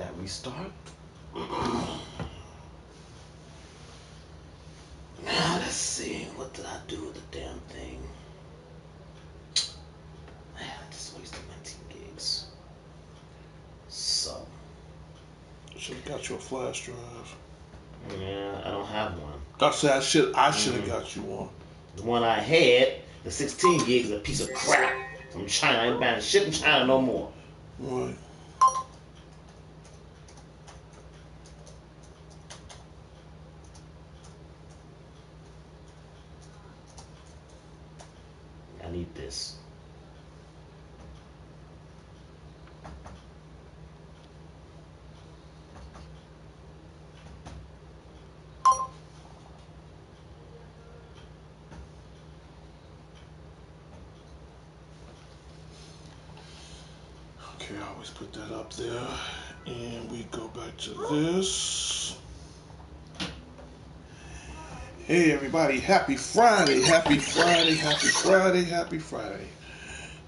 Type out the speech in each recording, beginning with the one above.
that restart. Now let's see, what did I do with the damn thing? Man, I just wasted 19 gigs. So should have got you a flash drive. Yeah, I don't have one. I said I should have got you one. The one I had, the 16 gigs, is a piece of crap from China. I ain't buying shit in China no more. Right. I need this. Okay, I always put that up there. And we go back to this. Hey everybody, happy Friday, happy Friday, happy Friday, happy Friday.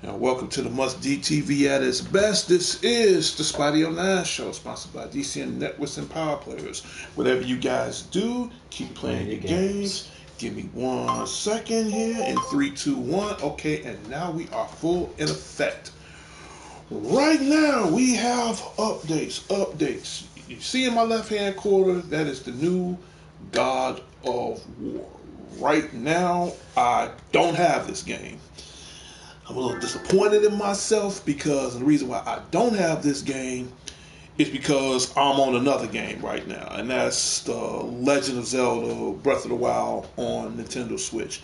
Now welcome to the Must D TV at its best. This is the Spidey 09 show, sponsored by D.C.N Networks and Power Players. Whatever you guys do, keep playing your games. Give me 1 second here, in 3, 2, 1. Okay, and now we are full in effect. Right now we have updates. You see in my left hand corner, that is the new God of War. Right now, I don't have this game. I'm a little disappointed in myself because the reason why I don't have this game is because I'm on another game right now, and that's the Legend of Zelda Breath of the Wild on Nintendo Switch.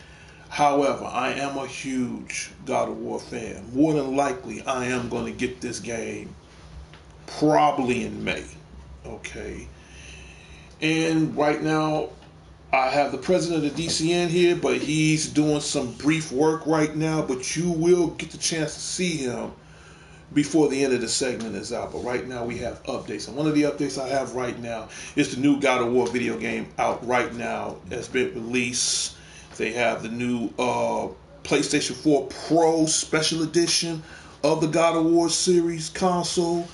However, I am a huge God of War fan. More than likely, I am going to get this game probably in May. Okay. And right now, I have the president of D.C.N here, but he's doing some brief work right now, but you will get the chance to see him before the end of the segment is out. But right now we have updates. And one of the updates I have right now is the new God of War video game out right now. It's been released. They have the new PlayStation 4 Pro Special Edition of the God of War series console.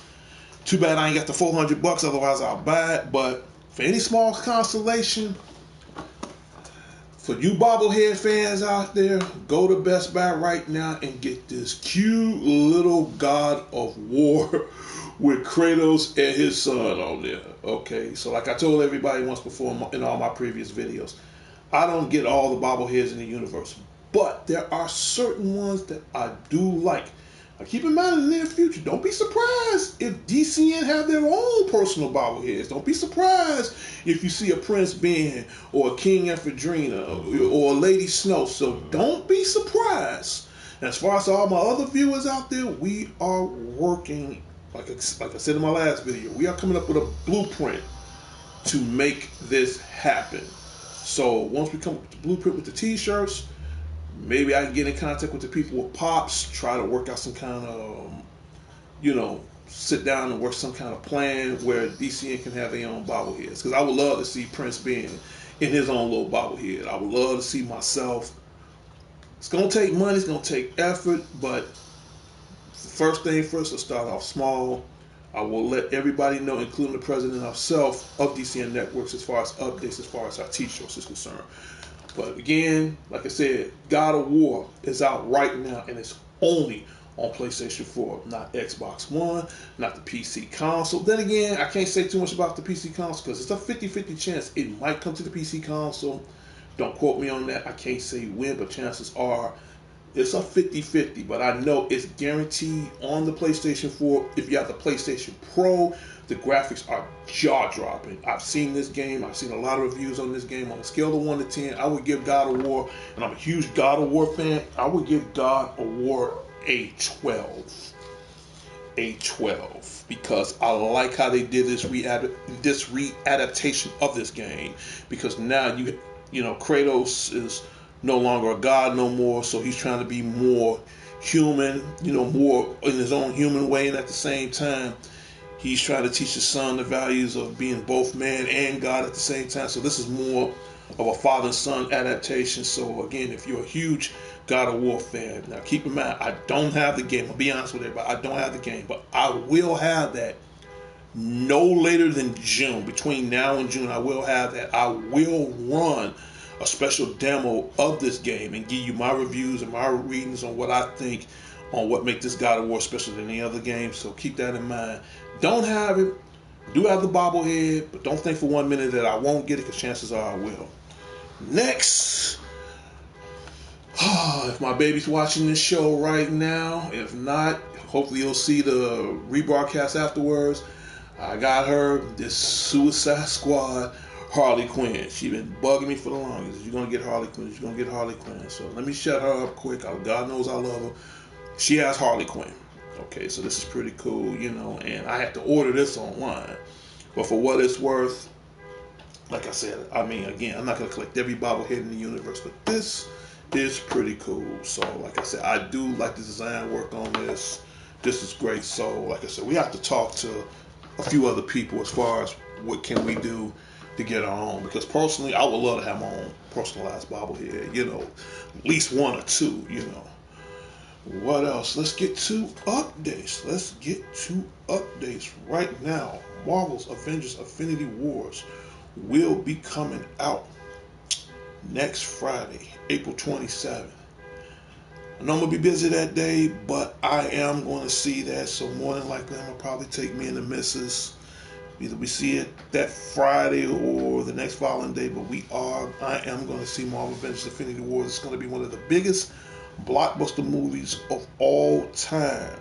Too bad I ain't got the $400, otherwise I'll buy it. But for any small consolation, for you bobblehead fans out there, go to Best Buy right now and get this cute little God of War with Kratos and his son on there. Okay, so like I told everybody once before in all my previous videos, I don't get all the bobbleheads in the universe, but there are certain ones that I do like. Now keep in mind in the near future, don't be surprised if D.C.N have their own personal bobbleheads. Don't be surprised if you see a Prince Ben or a King Ephedrina or a Lady Snow. So don't be surprised. And as far as all my other viewers out there, we are working, like I said in my last video, we are coming up with a blueprint to make this happen. So once we come up with the blueprint with the t-shirts, maybe I can get in contact with the people with Pops, try to work out some kind of, sit down and work some kind of plan where DCN can have their own bobbleheads. Because I would love to see Prince Ben in his own little bobblehead. I would love to see myself. It's going to take money, it's going to take effort, but first thing first, I'll start off small. I will let everybody know, including the president himself of DCN Networks, as far as updates, as far as our t-shirts is concerned. But again, like I said, God of War is out right now, and it's only on PlayStation 4, not Xbox One, not the PC console. Then again, I can't say too much about the PC console because it's a 50-50 chance it might come to the PC console. Don't quote me on that. I can't say when, but chances are it's a 50-50. But I know it's guaranteed on the PlayStation 4. If you have the PlayStation Pro, the graphics are jaw-dropping. I've seen this game. I've seen a lot of reviews on this game. On a scale of 1 to 10, I would give God of War, and I'm a huge God of War fan, I would give God of War a 12. A 12. Because I like how they did this readaptation of this game. Because now, Kratos is no longer a god no more, so he's trying to be more human, more in his own human way, and at the same time, he's trying to teach his son the values of being both man and God at the same time. So this is more of a father and son adaptation. So again, if you're a huge God of War fan, now keep in mind, I don't have the game. I'll be honest with everybody, I don't have the game, but I will have that no later than June. Between now and June, I will have that. I will run a special demo of this game and give you my reviews and my readings on what I think on what make this God of War special than any other game. So keep that in mind. Don't have it. Do have the bobblehead, but don't think for 1 minute that I won't get it, because chances are I will. Next, if my baby's watching this show right now, if not, hopefully you'll see the rebroadcast afterwards. I got her this Suicide Squad Harley Quinn. She been bugging me for the longest. You're gonna get Harley Quinn. You're gonna get Harley Quinn. So let me shut her up quick. God knows I love her. She has Harley Quinn. Okay, so this is pretty cool, and I had to order this online. But for what it's worth, like I said, again, I'm not going to collect every bobblehead in the universe, but this is pretty cool. So, like I said, I do like the design work on this. This is great. So, like I said, we have to talk to a few other people as far as what can we do to get our own. Because personally, I would love to have my own personalized bobblehead, at least one or two, What else? Let's get to updates. Right now. Marvel's Avengers Infinity Wars will be coming out next Friday, April 27th. I know I'm going to be busy that day, but I am going to see that. So more than likely, I'm going to probably take me and the missus. Either we see it that Friday or the next following day, but I am going to see Marvel Avengers Infinity Wars. It's going to be one of the biggest blockbuster movies of all time,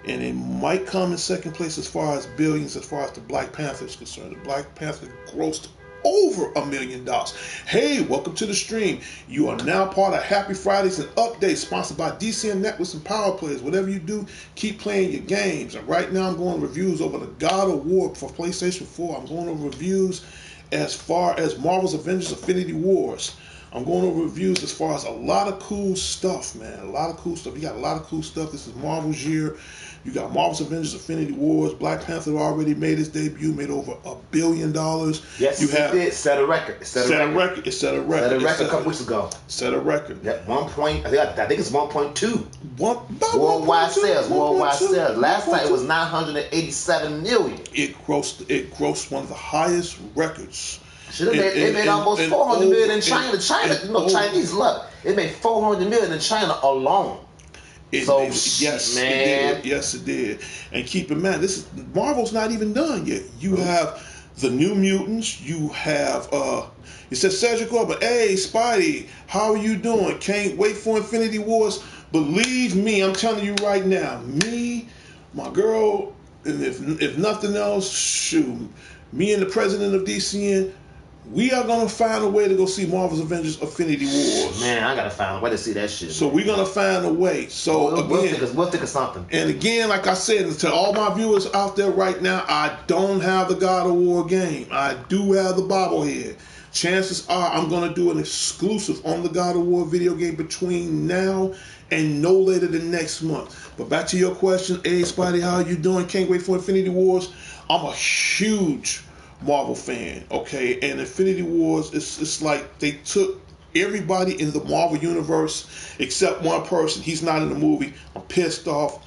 and it might come in second place as far as billions, as far as the Black Panther is concerned. The Black Panther grossed over $1 million. Hey, welcome to the stream. You are now part of Happy Fridays and Updates, sponsored by D.C.N Networks and Power Players. Whatever you do, keep playing your games. And right now I'm going reviews over the God of War for PlayStation 4. I'm going over reviews as far as Marvel's Avengers Infinity Wars. I'm going over reviews as far as a lot of cool stuff, man. A lot of cool stuff. You got a lot of cool stuff. This is Marvel's year. You got Marvel's Avengers Infinity Wars. Black Panther already made his debut, made over $1 billion. Yes, it did. Set a record. It set a record. Set a record a couple weeks ago. Set a record. Yeah, I think it's 1.2. Worldwide sales. Last time it was 987 million. It grossed one of the highest records. It made almost 400 million in China. Chinese luck. It made 400 million in China alone. Yes, it did. And keep in mind, Marvel's not even done yet. You have the New Mutants. You have it says Cedric Orban. Hey, Spidey, how are you doing? Can't wait for Infinity Wars. Believe me, I'm telling you right now. Me, my girl, and if nothing else, shoot, me and the president of D.C.N. We are going to find a way to go see Marvel's Avengers Infinity Wars. Man, I got to find a way to see that shit. So we're going to find a way. So we'll think of something. And again, like I said, to all my viewers out there right now, I don't have the God of War game. I do have the bobblehead. Chances are I'm going to do an exclusive on the God of War video game between now and no later than next month. But back to your question, hey, Spidey, how you doing? Can't wait for Infinity Wars. I'm a huge Marvel fan, okay? And Infinity Wars, it's like they took everybody in the Marvel universe except one person. He's not in the movie. I'm pissed off.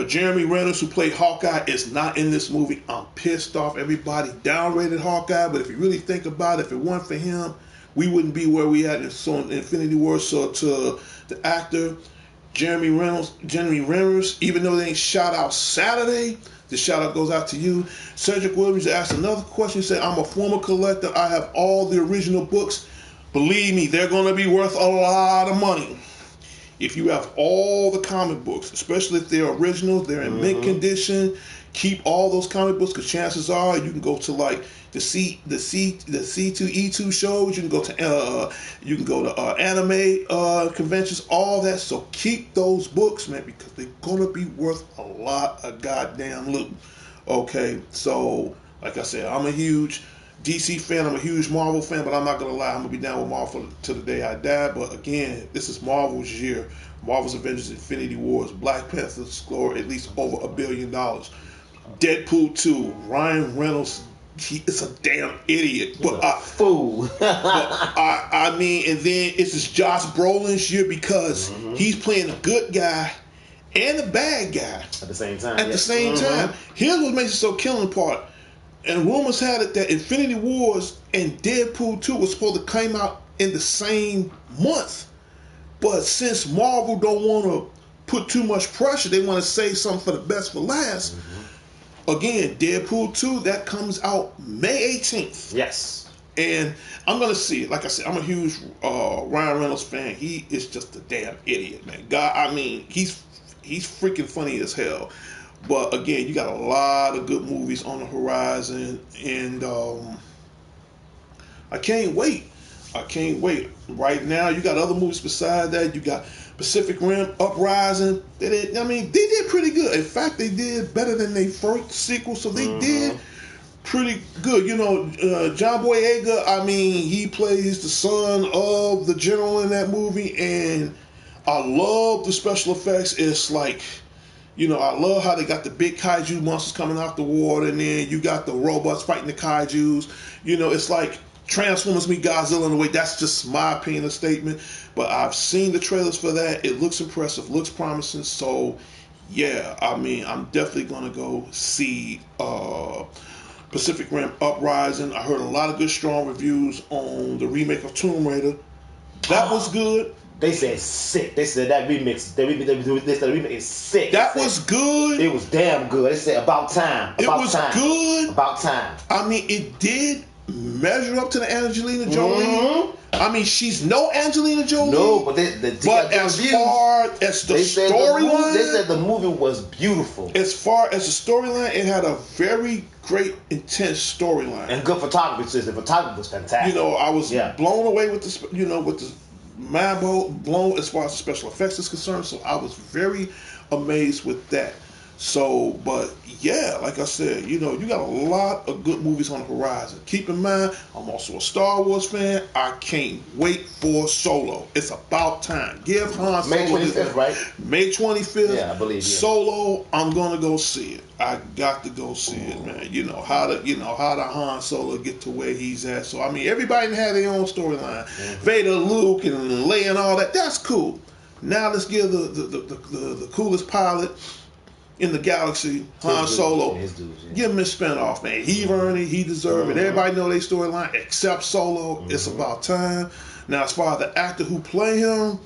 Jeremy Renner, who played Hawkeye, is not in this movie. I'm pissed off. Everybody downgraded Hawkeye, but if you really think about it, if it weren't for him, we wouldn't be where we at in Infinity Wars. So to the actor Jeremy Renner, even though they ain't shout out Saturday, the shout out goes out to you. Cedric Williams asked another question. He said, I'm a former collector. I have all the original books. Believe me, they're going to be worth a lot of money. If you have all the comic books, especially if they're originals, they're in mint condition, keep all those comic books, because chances are you can go to like the C2E2 shows, you can go to anime conventions, all that. So keep those books, man, because they're gonna be worth a lot of goddamn loot. Okay, so like I said, I'm a huge DC fan, I'm a huge Marvel fan, but I'm not gonna lie, I'm gonna be down with Marvel to the day I die. But again, this is Marvel's year. Marvel's Avengers Infinity Wars, Black Panther scored at least over $1 billion. Deadpool 2, Ryan Reynolds, he is a damn idiot. But a fool. I mean, and then it's just Josh Brolin's year because he's playing a good guy and the bad guy at the same time. At the same time. Here's what makes it so killing part. And rumors had it that Infinity Wars and Deadpool 2 was supposed to come out in the same month. But since Marvel don't want to put too much pressure, they want to save something for the best for last. Again, Deadpool 2, that comes out May 18th. Yes. And I'm going to see it. Like I said, I'm a huge Ryan Reynolds fan. He is just a damn idiot, man. God, I mean, he's freaking funny as hell. But again, you got a lot of good movies on the horizon, and I can't wait. I can't wait. Right now, you got other movies beside that. You got Pacific Rim Uprising. They did pretty good. In fact, they did better than their first sequel, so they did pretty good. You know, John Boyega, I mean, he plays the son of the general in that movie, and I love the special effects. It's like, you know, I love how they got the big kaiju monsters coming out the water, and then you got the robots fighting the kaijus. You know, it's like Transformers meet Godzilla in a way. That's just my opinion, a statement. But I've seen the trailers for that. It looks impressive, looks promising. So, yeah, I mean, I'm definitely going to go see Pacific Rim Uprising. I heard a lot of good, strong reviews on the remake of Tomb Raider. That was good. They said sick. They said that remix. They said the remix is sick. That was good. It was damn good. They said about time. It was good. About time. I mean, it did measure up to the Angelina Jolie. I mean, she's no Angelina Jolie. No, but as far as the storyline, they said the movie was beautiful. As far as the storyline, it had a very great, intense storyline and good photography. The photography was fantastic. You know, I was blown away with the, you know, with the mind blown as far as the special effects is concerned. So I was very amazed with that. So, but yeah, like I said, you know, you got a lot of good movies on the horizon. Keep in mind, I'm also a Star Wars fan. I can't wait for Solo. It's about time. Give Han Solo. May 25th, right? May 25th. Yeah, I believe. Yeah. Solo, I'm gonna go see it. I got to go see it, man. You know how the Han Solo get to where he's at. So I mean, everybody had their own storyline. Vader, Luke, and Leia, and all that. That's cool. Now let's give the coolest pilot in the galaxy, Han Solo. Give him his spinoff, man. He earned it. He deserved it. Everybody know their storyline except Solo. It's about time. Now, as far as the actor who play him,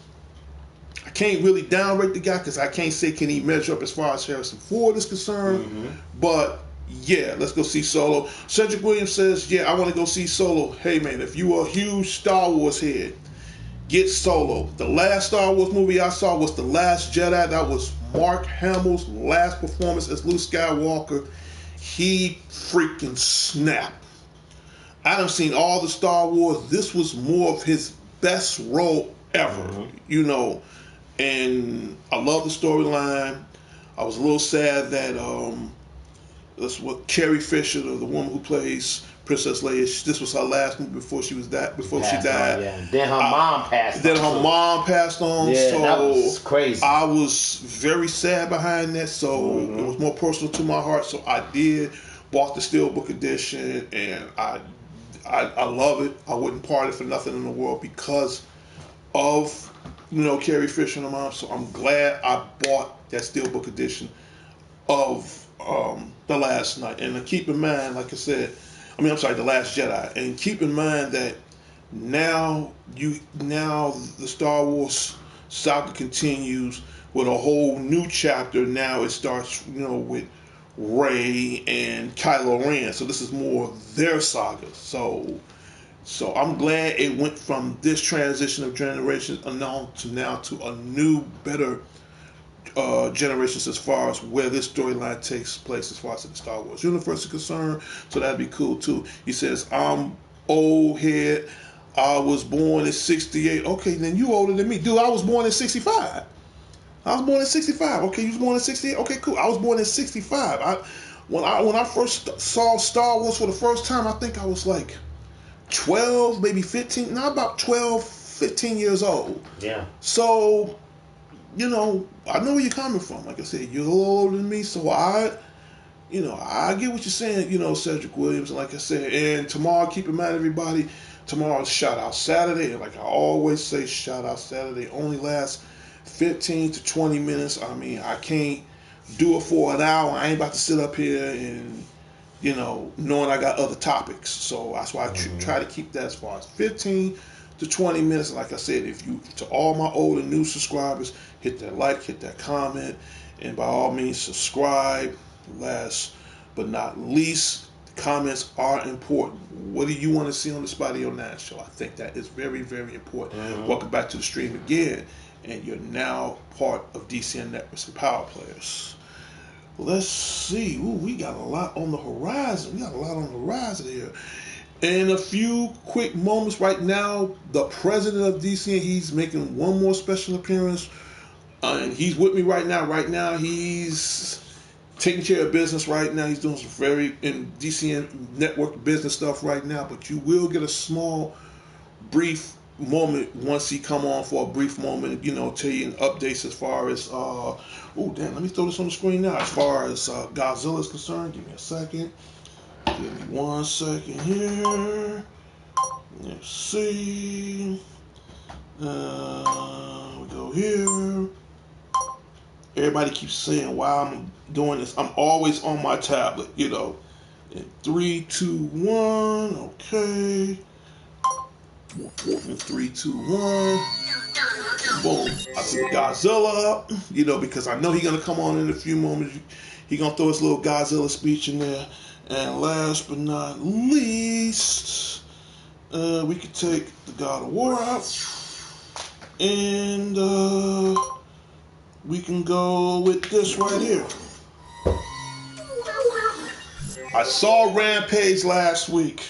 I can't really downrate the guy because I can't say can he measure up as far as Harrison Ford is concerned. But yeah, let's go see Solo. Cedric Williams says, yeah, I want to go see Solo. Hey, man, if you are a huge Star Wars head, get Solo. The last Star Wars movie I saw was The Last Jedi. That was Mark Hamill's last performance as Luke Skywalker. He freaking snapped. I done seen all the Star Wars. This was more of his best role ever, you know. And I love the storyline. I was a little sad that that's what Carrie Fisher, the woman who plays Princess Leia, this was her last movie before she died. Then her mom passed on. Yeah, so that was crazy. I was very sad behind that. So it was more personal to my heart. So I did bought the Steelbook edition, and I love it. I wouldn't part it for nothing in the world because of, you know, Carrie Fisher and her mom. So I'm glad I bought that Steelbook edition of The Last Night. And keep in mind, like I said, The Last Jedi. And keep in mind that now the Star Wars saga continues with a whole new chapter. Now it starts, you know, with Rey and Kylo Ren. So this is more of their saga. So I'm glad it went from this transition of generations to a new, better generations as far as where this storyline takes place as far as the Star Wars universe is concerned. So that'd be cool too. He says, I'm old head. I was born in 68. Okay, then you older than me. Dude, I was born in 65. Okay, you was born in 68? Okay, cool. I was born in 65. When I first saw Star Wars for the first time, I think I was like 12, maybe 15. Now about 12, 15 years old. Yeah. So, you know, I know where you're coming from. Like I said, you're a little older than me, so I get what you're saying, you know, Cedric Williams. And like I said, and tomorrow, keep in mind, everybody, tomorrow's Shout Out Saturday. And like I always say, Shout Out Saturday only lasts 15 to 20 minutes. I mean, I can't do it for an hour. I ain't about to sit up here and, knowing I got other topics. So that's why I try to keep that as far as 15 to 20 minutes. Like I said, to all my old and new subscribers, hit that like, hit that comment, and by all means subscribe. Last but not least, comments are important. What do you want to see on the Spotty O'Neill Show? I think that is very, very important. Welcome back to the stream again, and you're now part of D.C.N Networks and Power Players. Let's see. Ooh, we got a lot on the horizon. Here. In a few quick moments right now, the president of D.C.N, he's making one more special appearance, and he's with me right now. Right now, he's taking care of business right now. He's doing some very in D.C.N network business stuff right now, but you will get a small, brief moment once he come on for a brief moment, tell you updates as far as, let me throw this on the screen now. As far as Godzilla is concerned, give me a second. Give me 1 second here. Let's see. We go here. Everybody keeps saying while I'm doing this, I'm always on my tablet, In 3, 2, 1, okay. In 3, 2, 1. Boom. I see Godzilla up, because I know he's going to come on in a few moments. He's going to throw his little Godzilla speech in there. And last but not least, we could take the God of War out. And we can go with this right here. I saw Rampage last week.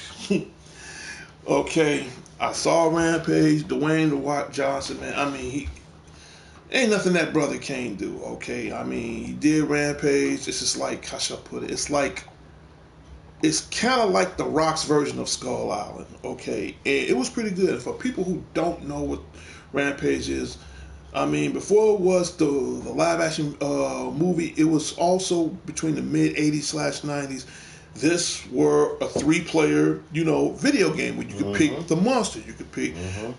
Okay, I saw Rampage, Dwayne "The Rock" Johnson, man. I mean, ain't nothing that brother can't do, okay? I mean, he did Rampage. It's just like, how should I put it? It's kind of like The Rock's version of Skull Island, okay? And it was pretty good. For people who don't know what Rampage is, I mean, before it was the live action movie, it was also between the mid 80s / 90s. This were a 3-player, video game where you could pick the monster. You could pick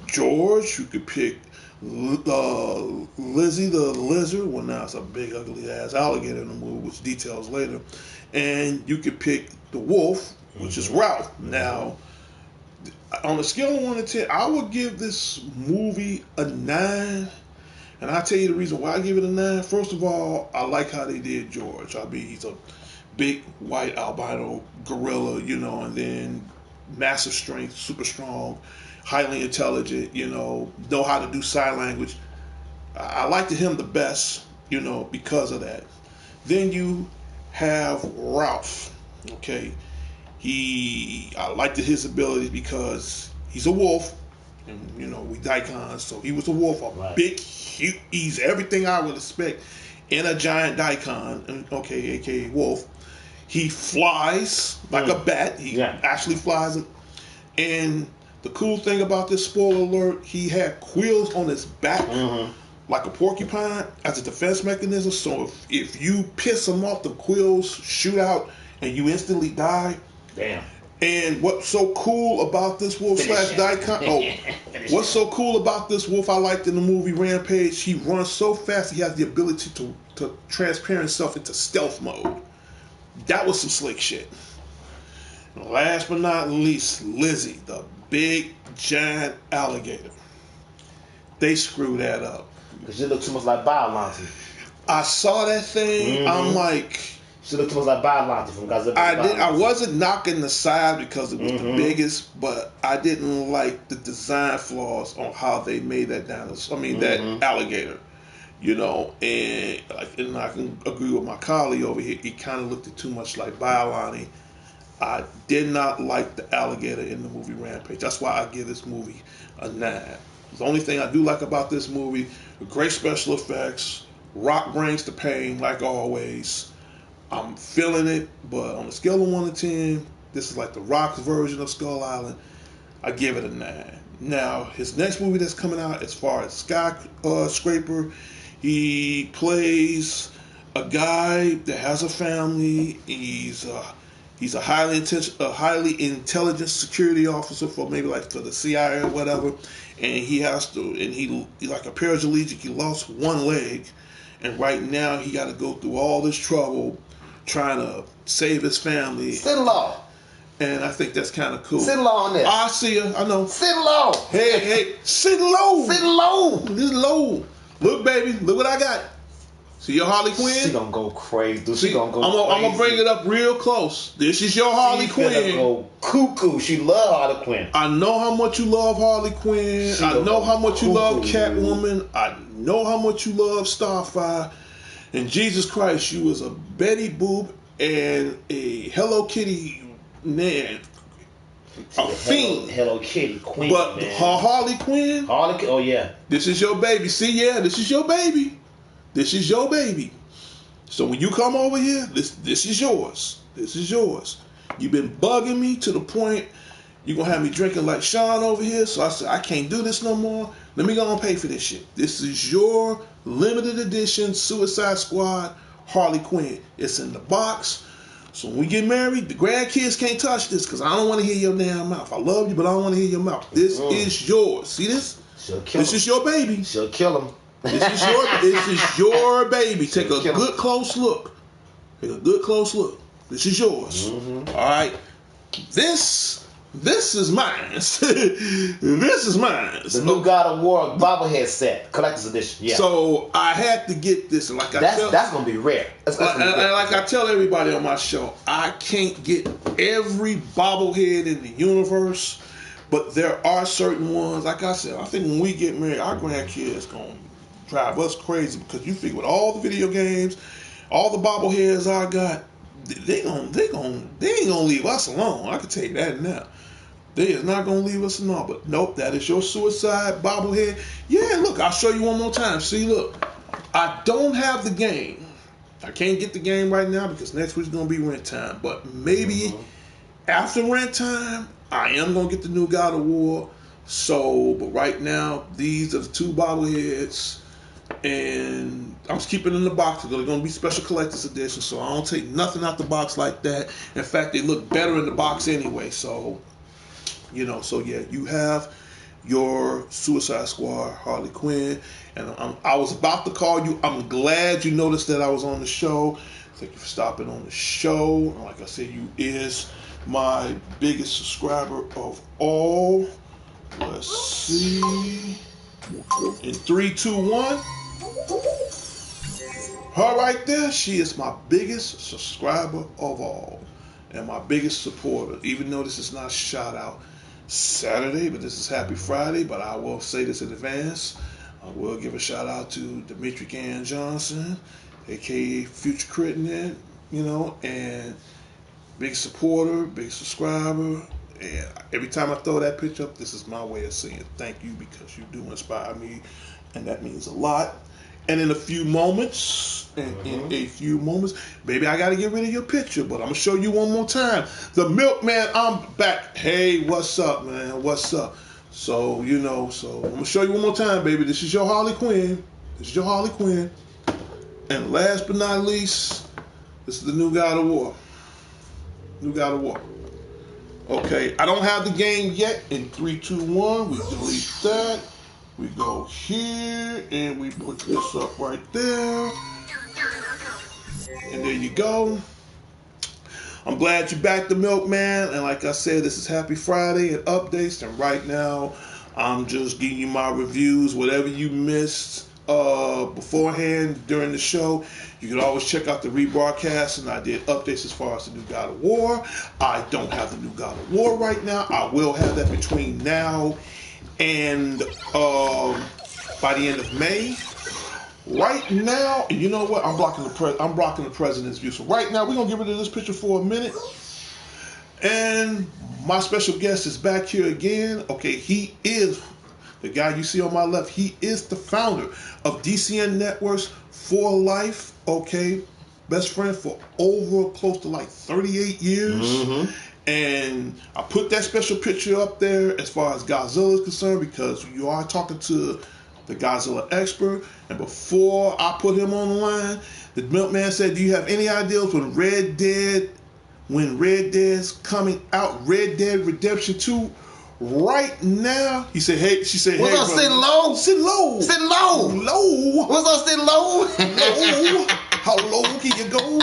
George. You could pick Lizzie the lizard. Well, now it's a big ugly ass alligator in the movie, which details later. And you could pick the wolf, which is Ralph. Now, on a scale of 1 to 10, I would give this movie a 9. And I'll tell you the reason why I give it a 9. First of all, I like how they did George. I mean, he's a big white albino gorilla, and then massive strength, super strong, highly intelligent, know how to do sign language. I liked him the best, because of that. Then you have Ralph, okay? I liked his abilities because he's a wolf, and we daikons, so he was a wolf, big, huge, he's everything I would expect in a giant daikon, okay, aka wolf. He flies like a bat. He actually flies, and the cool thing about this, spoiler alert, he had quills on his back, like a porcupine, as a defense mechanism. So if you piss him off, the quills shoot out, and you instantly die. Damn. And what's so cool about this wolf / daikon? What's so cool about this wolf I liked in the movie Rampage? He runs so fast. He has the ability to transparent himself into stealth mode. That was some slick shit. And last but not least, Lizzie, the big giant alligator. They screwed that up. Because she looked too much like Biollante. I saw that thing. I'm like, she looked too much like Biollante from Godzilla. I wasn't knocking the side because it was the biggest, but I didn't like the design flaws on how they made that dinosaur. I mean, that alligator. And I can agree with my colleague over here. He kind of looked too much like Biollante. I did not like the alligator in the movie Rampage. That's why I give this movie a 9. The only thing I do like about this movie, great special effects. Rock brings the pain, like always. I'm feeling it, but on a scale of 1 to 10, this is like the Rock's version of Skull Island. I give it a 9. Now, his next movie that's coming out, as far as Skyscraper, he plays a guy that has a family. He's He's a highly intelligent security officer for maybe like for the CIA or whatever, and he like a paraplegic. He lost one leg, and right now he got to go through all this trouble trying to save his family. Sit low. And I think that's kind of cool. Sit low on this. I see you. I know. Sit low. Hey, sit low. Sit low. This low. Look, baby. Look what I got. See your Harley Quinn? She gonna go crazy. She gonna go crazy. I'm gonna bring it up real close. This is your Harley Quinn. She gonna go cuckoo. She love Harley Quinn. I know how much you love Harley Quinn. I know how much you love Catwoman. I know how much you love Starfire. And Jesus Christ, you was a Betty Boop and a Hello Kitty man. A fiend. Hello Kitty Queen. But man. her Harley Quinn. Oh yeah. This is your baby. See, this is your baby. This is your baby. So when you come over here, this is yours. This is yours. You've been bugging me to the point you're going to have me drinking like Sean over here. So I said, I can't do this no more. Let me go and pay for this shit. This is your limited edition Suicide Squad Harley Quinn. It's in the box. So when we get married, the grandkids can't touch this because I don't want to hear your damn mouth. I love you, but I don't want to hear your mouth. This is yours. See this? This is your baby. She'll kill him. This is your baby. Take a good close look. Take a good close look. This is yours. Mm-hmm. All right. This is mine. This is mine. The new God of War bobblehead set, collector's edition. Yeah. So I had to get this. Like that's gonna be rare. Like I tell everybody on my show, I can't get every bobblehead in the universe, but there are certain ones. Like I said, I think when we get married, our grandkids gonna drive us crazy because you figure with all the video games, all the bobbleheads I got, they ain't gonna leave us alone. I can tell you that now. They is not gonna leave us alone. But nope, that is your suicide bobblehead. Yeah, look, I'll show you one more time. See, look, I don't have the game. I can't get the game right now because next week's gonna be rent time. But maybe after rent time, I am gonna get the new God of War. So, but right now, these are the two bobbleheads. And I'm just keeping it in the box. They're going to be special collector's edition, so I don't take nothing out the box like that. In fact, they look better in the box anyway. So, you have your Suicide Squad Harley Quinn, and I was about to call you. I'm glad you noticed that I was on the show. Thank you for stopping on the show. Like I said, you is my biggest subscriber of all. Let's see. In 3, 2, 1. Her right there, she is my biggest subscriber of all and my biggest supporter. Even though this is not shout out Saturday, but this is Happy Friday, but I will say this in advance. I will give a shout out to D.C.N. Johnson, aka Future Critnet, and big supporter, big subscriber. And every time I throw that picture up, this is my way of saying thank you because you do inspire me, and that means a lot. And in a few moments, baby, I got to get rid of your picture, but I'm going to show you one more time. The Milkman, I'm back. Hey, what's up, man? What's up? So, I'm going to show you one more time, baby. This is your Harley Quinn. And last but not least, this is the new God of War. Okay, I don't have the game yet. In 3, 2, 1, we delete that. We go here and we put this up right there. And there you go. I'm glad you're back, the Milkman. And like I said, this is Happy Friday and updates. And right now, I'm just giving you my reviews. Whatever you missed beforehand during the show, you can always check out the rebroadcast. And I did updates as far as the new God of War. I don't have the new God of War right now. I will have that between now and by the end of May. Right now, and you know what? I'm blocking the president's view. So right now, we're gonna get rid of this picture for a minute. And my special guest is back here again. Okay, he is the guy you see on my left. He is the founder of D.C.N. Networks for life. Okay, best friend for over close to like 38 years. Mm-hmm. And I put that special picture up there as far as Godzilla is concerned because you are talking to the Godzilla expert. And before I put him on the line, the Milkman said, do you have any ideas when Red Dead when Red Dead's coming out. Red Dead Redemption 2 right now. He said, hey, she said, what's hey, up, brother. sitting low? Sitting low. Sitting low. Low. What's up, sitting low? Low. How low can you go?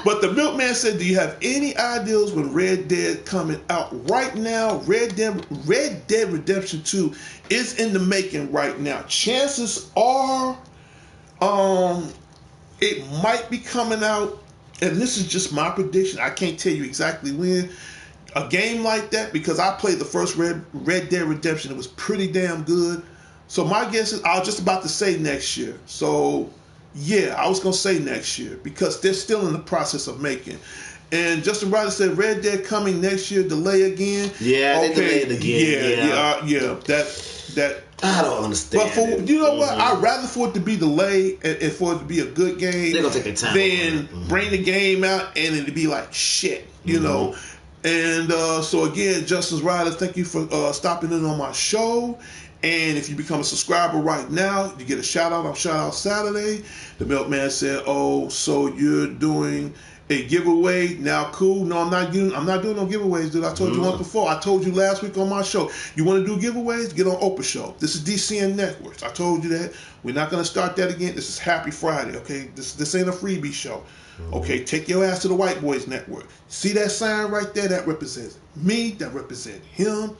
But the milkman said, do you have any ideas when Red Dead coming out? Right now, Red Dead Redemption 2 is in the making right now. Chances are it might be coming out, and this is just my prediction. I can't tell you exactly when. A game like that, because I played the first Red Dead Redemption, it was pretty damn good. So my guess is I was just about to say next year. So yeah, I was going to say next year because they're still in the process of making. And Justin Ryder said Red Dead coming next year, delay again. Yeah, they delayed again. Yeah. That I don't understand. But for you know what, I'd rather for it to be delayed and for it to be a good game. They're gonna take their time than bring the game out and it to be like shit, you know. And so again, Justin Ryder, thank you for stopping in on my show. And if you become a subscriber right now, you get a shout out on Shout Out Saturday. The milkman said, "Oh, so you're doing a giveaway now? Cool. No, I'm not doing no giveaways, dude. I told you once before. I told you last week on my show. You want to do giveaways? Get on Oprah Show. This is D.C.N. Networks. I told you that. We're not going to start that again. This is Happy Friday, okay? This ain't a freebie show. Okay, take your ass to the White Boys Network. See that sign right there? That represents me. That represents him.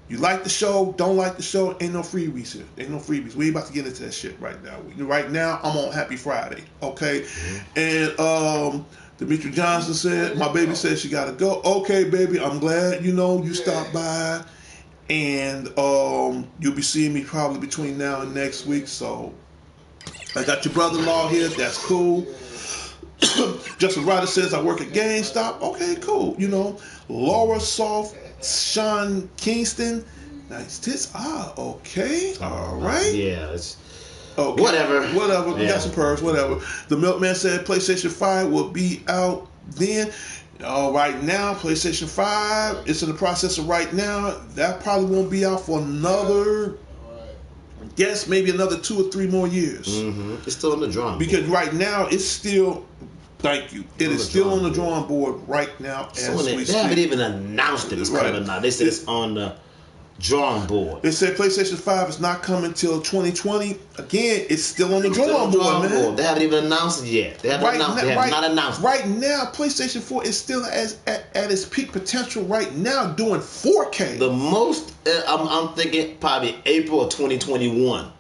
You like the show, don't like the show, ain't no freebies here. Ain't no freebies. We ain't about to get into that shit right now. Right now, I'm on Happy Friday, okay? And Demetri Johnson said, my baby said she got to go. Okay, baby, I'm glad, you stopped by. And you'll be seeing me probably between now and next week. So I got your brother-in-law here. That's cool. Justin Ryder says, I work at GameStop. Okay, cool. Laura Soft, Sean Kingston. Nice tits. Okay. All right. Yeah. It's okay. Whatever. Yeah. We got some purrs. Whatever. The milkman said PlayStation 5 will be out then. Right now, PlayStation 5, it's in the process of right now. That probably won't be out for another, I guess, maybe another 2 or 3 more years. It's still on the drawing board. Because right now, it's still, thank you, it is still on the drawing board right now as we speak. They haven't even announced it. It's coming out. They said it's on the drawing board. They said PlayStation 5 is not coming till 2020. Again, it's still on the drawing board, man. They haven't even announced it yet. They have not announced it. Right now, PlayStation 4 is still at its peak potential right now, doing 4K. The most, I'm thinking probably April of 2021.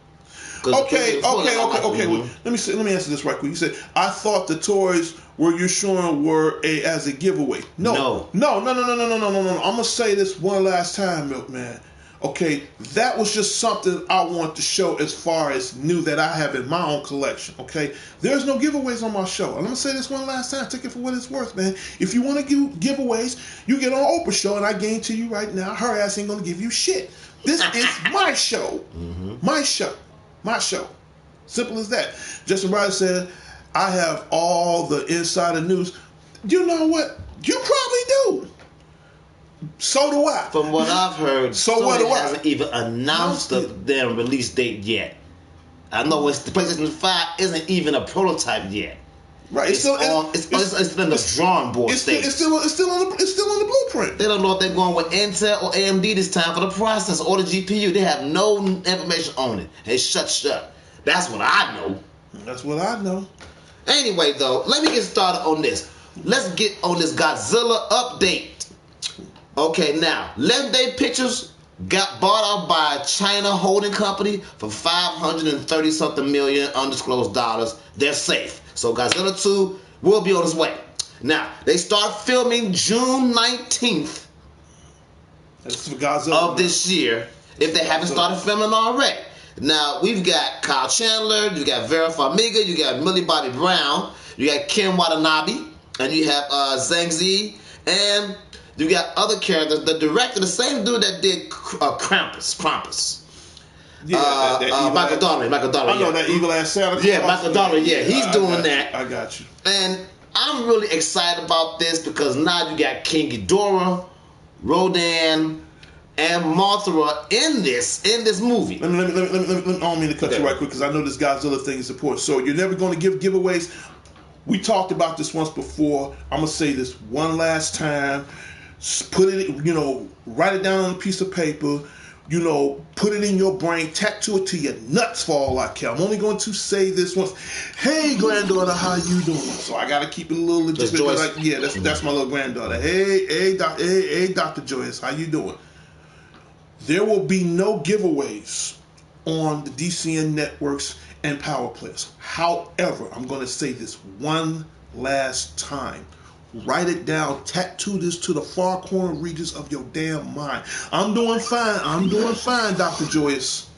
Okay. Well, let me answer this right quick. You said, I thought the toys you're showing were as a giveaway. No. I'm gonna say this one last time, Milkman. Okay, that was just something I want to show as far as new that I have in my own collection. Okay, there's no giveaways on my show. And I'm gonna say this one last time. Take it for what it's worth, man. If you want to do giveaways, you get on Oprah Show, and I guarantee you right now, her ass ain't gonna give you shit. This is my show. My show. My show. Simple as that. Justin Ryder said, I have all the insider news. You know what? You probably do. So do I. From what I've heard, Sony hasn't even announced their release date yet. I know the PlayStation 5 isn't even a prototype yet. Right. It's still in the drawing board stage. It's still on the blueprint. They don't know if they're going with Intel or AMD this time for the processor or the GPU. They have no information on it. It's shut. That's what I know. That's what I know. Anyway, though, let me get started on this. Let's get on this Godzilla update. Okay, now, Legendary Pictures got bought out by a China holding company for $530-something million undisclosed dollars. They're safe. So Godzilla 2 will be on its way. Now, they start filming June 19th of this year, if they haven't started filming already. Now, we've got Kyle Chandler, you got Vera Farmiga, you got Millie Bobby Brown, you got Ken Watanabe, and you have Zhang Zi, and you got other characters. The director, the same dude that did Krampus. Yeah, Michael Donner. I know that evil ass Santa Claus. Yeah, Michael Donner. Yeah, he's doing that. I got you. And I'm really excited about this because now you got King Ghidorah, Rodan, and Mothra in this movie. Let me I don't mean to cut you right quick because I know this Godzilla thing is important. So you're never going to give giveaways. We talked about this once before. I'm gonna say this one last time. Put it, write it down on a piece of paper. Put it in your brain, tattoo it to your nuts for all I care. I'm only going to say this once. Hey, granddaughter, how you doing? So I got to keep it a little legit. That's my little granddaughter. Hey, Dr. Joyce, how you doing? There will be no giveaways on the D.C.N networks and Power Players. However, I'm going to say this one last time. Write it down. Tattoo this to the far corner regions of your damn mind. I'm doing fine, Dr. Joyce.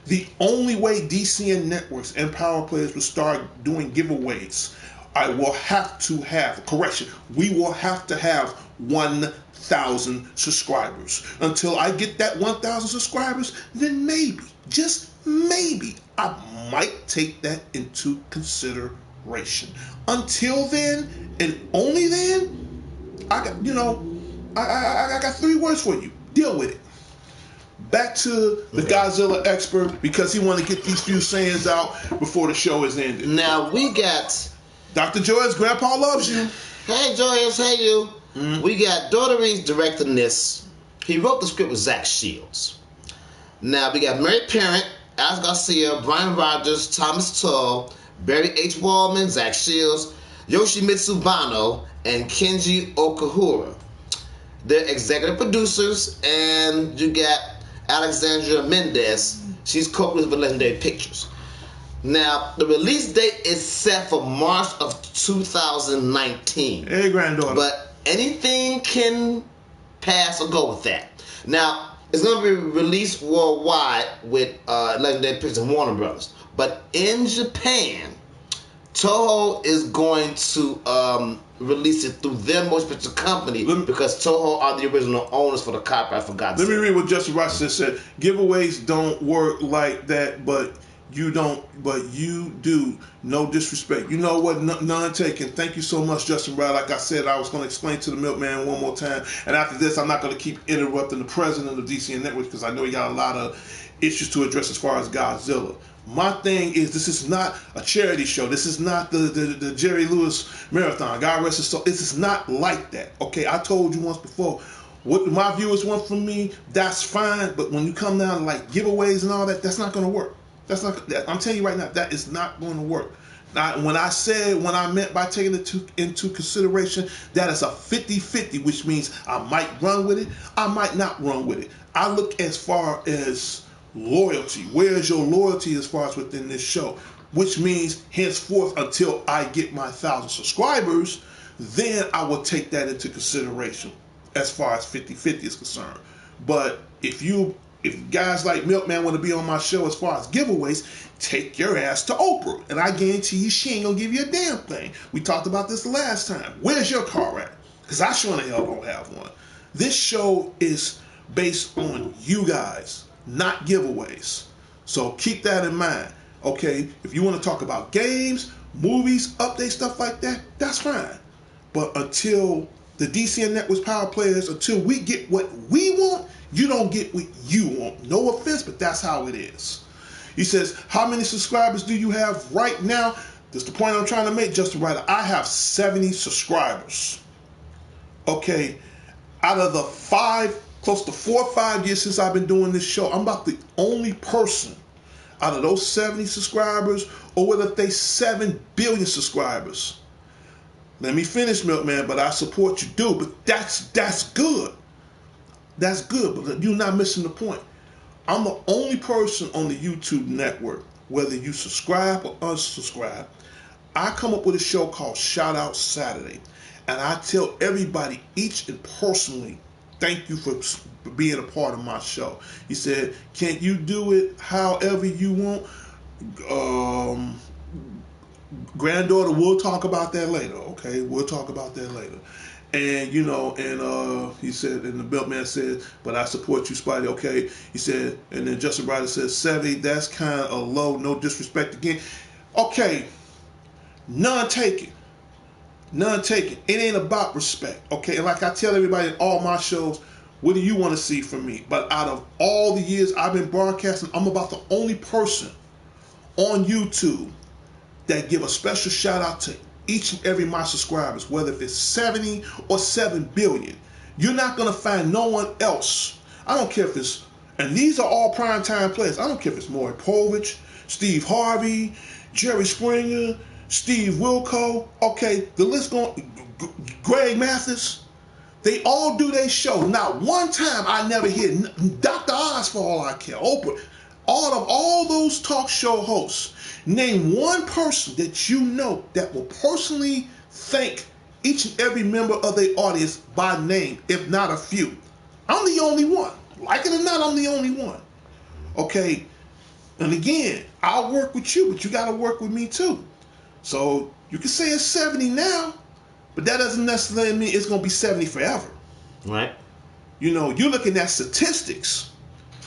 The only way D.C.N networks and Power Players will start doing giveaways, I will have to have, we will have to have 1,000 subscribers. Until I get that 1,000 subscribers, then maybe, just maybe, I might take that into consideration. Until then, and only then, I got 3 words for you. Deal with it. Back to the Godzilla expert, because he want to get these few sayings out before the show is ended. Now we got Dr. Joyce. Grandpa loves you. Hey Joyce, hey you. We got Daughter Reed's directing this. He wrote the script with Zach Shields. Now we got Mary Parent, Alex Garcia, Brian Rogers, Thomas Tull, Barry H. Wallman, Zach Shields, Yoshimitsu Bano, and Kenji Okahura. They're executive producers, and you got Alexandra Mendez. She's co-produced with Legendary Pictures. Now, the release date is set for March of 2019. Hey, granddaughter. But anything can pass or go with that. Now, it's going to be released worldwide with Legendary Pictures and Warner Brothers. But in Japan, Toho is going to release it through their motion picture company, because Toho are the original owners for the copyright for Godzilla. Let me read what Justin Ross said. Giveaways don't work like that, but you do. No disrespect. You know what? None taken. Thank you so much, Justin Rod. Like I said, I was going to explain to the milkman one more time. And after this, I'm not going to keep interrupting the president of D.C.N Network, because I know he got a lot of issues to address as far as Godzilla. My thing is, this is not a charity show. This is not the Jerry Lewis Marathon. God rest his soul. This is not like that. Okay, I told you once before, what my viewers want from me, that's fine. But when you come down to like giveaways and all that, that's not going to work. I'm telling you right now, that is not going to work. Now, when I meant by taking it into consideration, that is a 50-50, which means I might run with it, I might not run with it. I look as far as loyalty. Where is your loyalty as far as within this show? Which means henceforth, until I get my 1,000 subscribers, then I will take that into consideration as far as 50-50 is concerned. But if guys like Milkman want to be on my show as far as giveaways, take your ass to Oprah. And I guarantee you she ain't going to give you a damn thing. We talked about this last time. Where's your car at? Because I sure in the hell don't have one. This show is based on you guys, not giveaways. So keep that in mind. Okay, if you want to talk about games, movies, updates, stuff like that, that's fine. But until the D.C.N Network's Power Players, until we get what we want, you don't get what you want. No offense, but that's how it is. He says, how many subscribers do you have right now? That's the point I'm trying to make, Justin Ryder. I have 70 subscribers. Okay, out of the close to 4 or 5 years since I've been doing this show, I'm about the only person out of those 70 subscribers, or whether they 7 billion subscribers. Let me finish, Milkman, but I support you, dude. But that's good. That's good, but you're not missing the point. I'm the only person on the YouTube network, whether you subscribe or unsubscribe. I come up with a show called Shout Out Saturday, and I tell everybody, each and personally, thank you for being a part of my show. He said, can't you do it however you want? Granddaughter, we'll talk about that later, okay? We'll talk about that later. And, he said, and the Milkman said, but I support you, Spidey, okay? He said, and then Justin Ryder says, 70, that's kind of low, no disrespect again. Okay, none taken. None taken. It ain't about respect, okay? And like I tell everybody in all my shows, what do you want to see from me? But out of all the years I've been broadcasting, I'm about the only person on YouTube that give a special shout out to each and every my subscribers, whether if it's 70 or 7 billion. You're not going to find no one else. I don't care if it's, and these are all primetime players. I don't care if it's Maury Povich, Steve Harvey, Jerry Springer, Steve Wilco. Okay, the list going, Greg Mathis. They all do their show. Not one time I never hear Dr. Oz, for all I care, Oprah, all those talk show hosts. Name one person that you know that will personally thank each and every member of their audience by name, if not a few. I'm the only one. Like it or not, I'm the only one. Okay? And again, I'll work with you, but you got to work with me too. So you can say it's 70 now, but that doesn't necessarily mean it's going to be 70 forever. Right. You know, you're looking at statistics.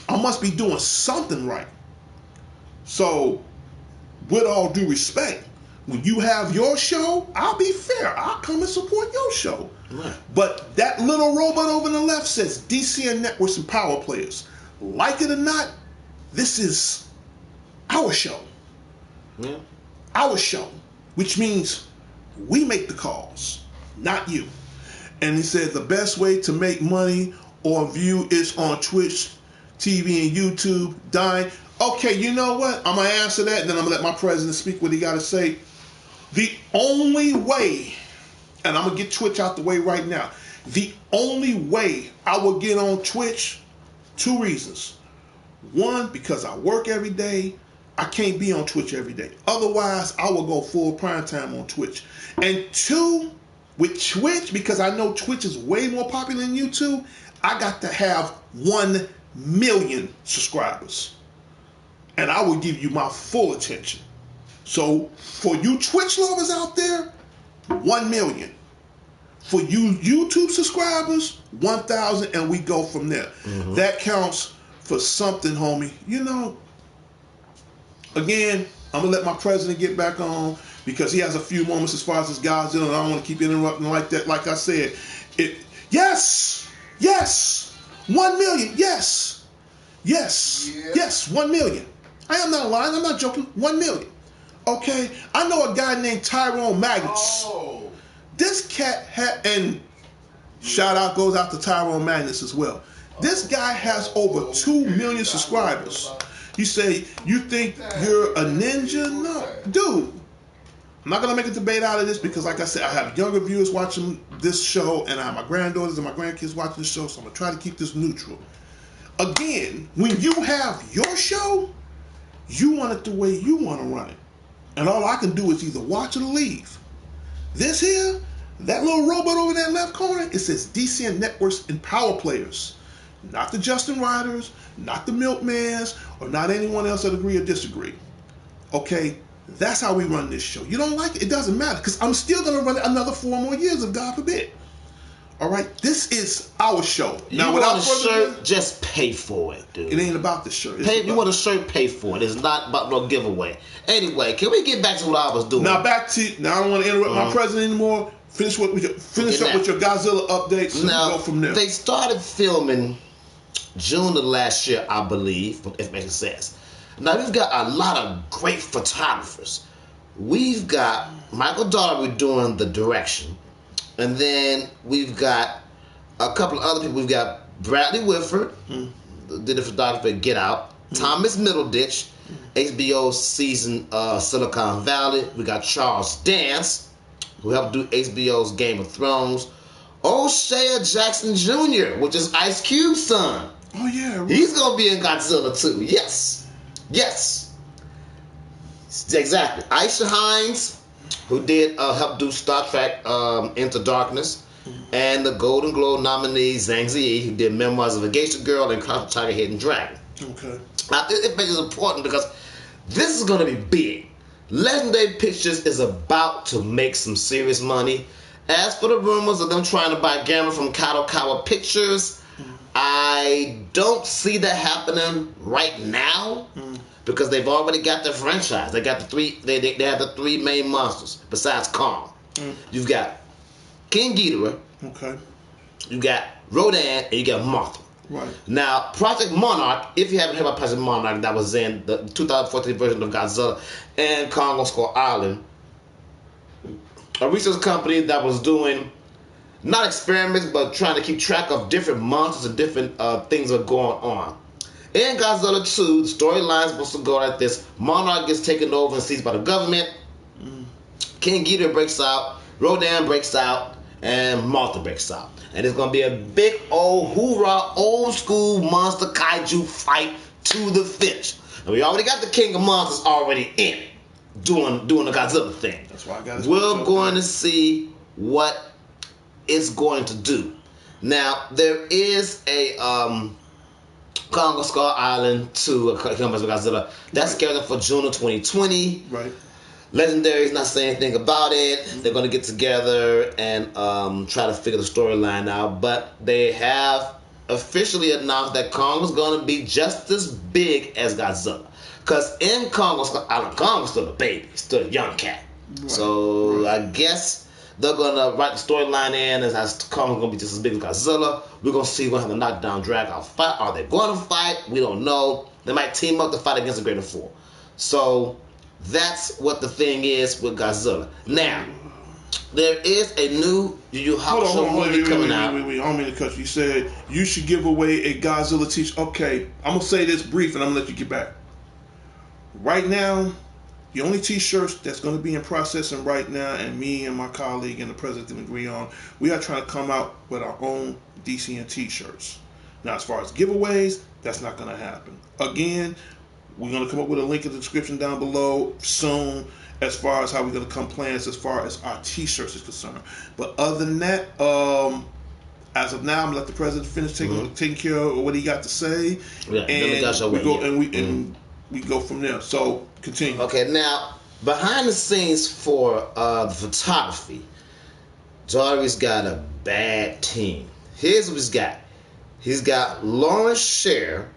I must be doing something right. So, with all due respect, when you have your show, I'll be fair. I'll come and support your show. Right. But that little robot over on the left says D.C.N. Networks and Power Players. Like it or not, this is our show. Yeah. Our show. Which means we make the calls, not you. And he said the best way to make money or view is on Twitch, TV, and YouTube. Dying. Okay, you know what? I'm going to answer that, and then I'm going to let my president speak what he got to say. The only way, and I'm going to get Twitch out the way right now. The only way I will get on Twitch, 2 reasons. 1, because I work every day. I can't be on Twitch every day. Otherwise, I will go full prime time on Twitch. And 2, with Twitch, because I know Twitch is way more popular than YouTube, I got to have 1 million subscribers. And I will give you my full attention. So, for you Twitch lovers out there, 1 million. For you YouTube subscribers, 1,000, and we go from there. Mm-hmm. That counts for something, homie. You know, again, I'm going to let my president get back on because he has a few moments as far as this Godzilla, and I don't want to keep interrupting like that. Like I said, yes, 1 million, yes, 1 million. I am not lying, I'm not joking, 1 million. Okay, I know a guy named Tyrone Magnus. Oh. This cat and shout out goes out to Tyrone Magnus as well. This guy has over 2 million subscribers. You say, you think you're a ninja? No. Dude, I'm not going to make a debate out of this because, like I said, I have younger viewers watching this show and I have my granddaughters and my grandkids watching the show, so I'm going to try to keep this neutral. Again, when you have your show, you want it the way you want to run it. And all I can do is either watch or leave. This here, that little robot over in that left corner, it says D.C.N. Networks and Power Players. Not the Justin Riders, not the Milkmans, or not anyone else that agree or disagree. Okay, that's how we run this show. You don't like it, it doesn't matter, because I'm still going to run it another 4 more years if God forbid. All right, this is our show. Now, you want a shirt, just pay for it, dude. It ain't about the shirt. You want a shirt, pay for it. It's not about no giveaway. Anyway, can we get back to what I was doing? Now, I don't want to interrupt my president anymore. Finish up with your Godzilla update, so now, we go from there. They started filming June of last year, I believe, if it makes sense. Now, we've got a lot of great photographers. We've got Michael Daugherty doing the direction. And then we've got a couple of other people. We've got Bradley Whitford, did the photography Get Out. Thomas Middleditch, HBO season Silicon Valley. We got Charles Dance, who helped do HBO's Game of Thrones. O'Shea Jackson Jr., which is Ice Cube's son. Oh, yeah. Right. He's going to be in Godzilla, too. Yes. Exactly. Aisha Hines, who did help do Star Trek Into Darkness, and the Golden Globe nominee Zhang Ziyi, who did Memoirs of a Geisha Girl and Tiger Hidden Dragon. Okay. Now, it makes it important because this is going to be big. Legendary Pictures is about to make some serious money. As for the rumors of them trying to buy Gamma from Kadokawa Pictures, I don't see that happening right now. Because they've already got the franchise. They got the three. They have the 3 main monsters besides Kong. You've got King Ghidorah. Okay. You got Rodan and you got Mothra. Right. Now, Project Monarch. If you haven't heard about Project Monarch, that was in the 2014 version of Godzilla and Kong on Skull Island. a research company that was doing not experiments, but trying to keep track of different monsters and different things that are going on. In Godzilla 2, the storyline is supposed to go like this. Monarch gets taken over and seized by the government. King Ghidorah breaks out. Rodan breaks out. And Mothra breaks out. And it's going to be a big old hoorah, old school monster kaiju fight to the finish. And we already got the King of Monsters already in it, doing the Godzilla thing. That's why I got. We're going to see what it's going to do. Now, there is a Kong Skull Island 2, Godzilla. That's scheduled for June of 2020. Right. Legendary is not saying anything about it. They're going to get together and try to figure the storyline out. But they have officially announced that Kong is going to be just as big as Godzilla. Because in Kong Skull Island, Kong is still a baby, still a young cat. Right. So I guess they're going to write the storyline in as Kong is going to be just as big as Godzilla. We're going to see, we're going to have a knockdown, drag out fight. Are they going to fight? We don't know. They might team up to fight against the Greater Four. So that's what the thing is with Godzilla. Now, there is a new Yu Yu Hakusho movie coming out. Wait, I don't mean to cut you. You said you should give away a Godzilla t-shirt. Okay, I'm going to say this brief and I'm going to let you get back. Right now, the only t-shirts that's going to be in processing right now, and me and my colleague and the president agree on, we are trying to come out with our own D.C.N t-shirts. Now, as far as giveaways, that's not going to happen. Again, we're going to come up with a link in the description down below soon as far as how we're going to come plans as far as our t-shirts is concerned. But other than that, as of now, I'm going to let the president finish taking care of what he got to say. Yeah, and we go from there. So, continue. Okay, now, behind the scenes for the photography, Jari's got a bad team. Here's what he's got. He's got Lawrence Sher,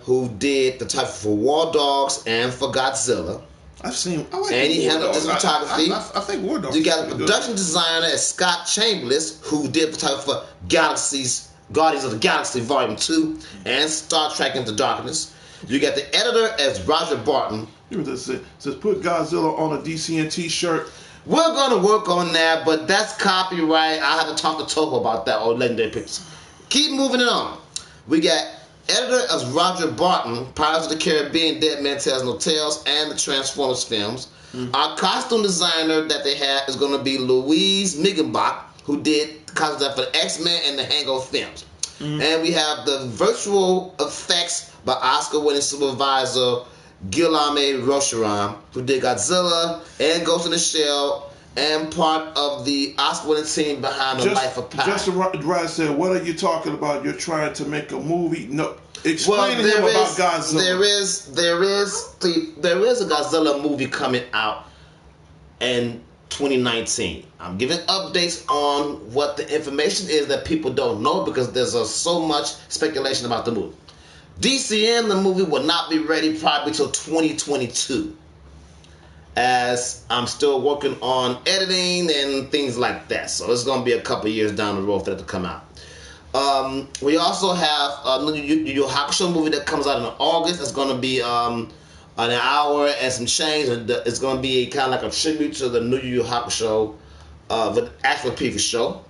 who did the type for War Dogs and for Godzilla. I've seen. I like and he handled this photography. I think War Dogs. You got a production designer as Scott Chambliss, who did the type for Guardians of the Galaxy Volume 2 and Star Trek Into Darkness. You got the editor as Roger Barton. Says put Godzilla on a D.C.N t-shirt. We're going to work on that, but that's copyright. I have to talk to Toho about that on Legendary Pictures. Keep moving it on. We got editor as Roger Barton, Pirates of the Caribbean, Dead Man Tells No Tales, and the Transformers films. Our costume designer that they have is going to be Louise Miggenbach, who did costume design for the X-Men and the Hangover films. And we have the virtual effects by Oscar-winning supervisor Guillaume Rocheron, who did Godzilla and Ghost in the Shell, and part of the Oscar-winning team behind The Life of Pi. Justin Wright said, what are you talking about? You're trying to make a movie? No. Explain to him about Godzilla. There is a Godzilla movie coming out in 2019. I'm giving updates on what the information is that people don't know because there's so much speculation about the movie. D.C.N, the movie, will not be ready probably till 2022. As I'm still working on editing and things like that. So it's going to be a couple years down the road for that to come out. We also have a Yu Yu Hakusho movie that comes out in August. It's going to be an hour and some change. It's going to be kind of like a tribute to the new Yu Yu Hakusho, the actual previous show.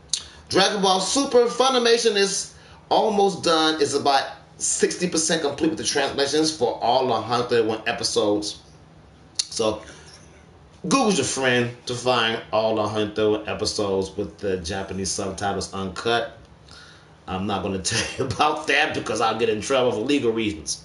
Dragon Ball Super Funimation is almost done. It's about 60% complete with the translations for all 101 episodes. So Google's your friend to find all 101 episodes with the Japanese subtitles uncut. I'm not going to tell you about that because I'll get in trouble for legal reasons.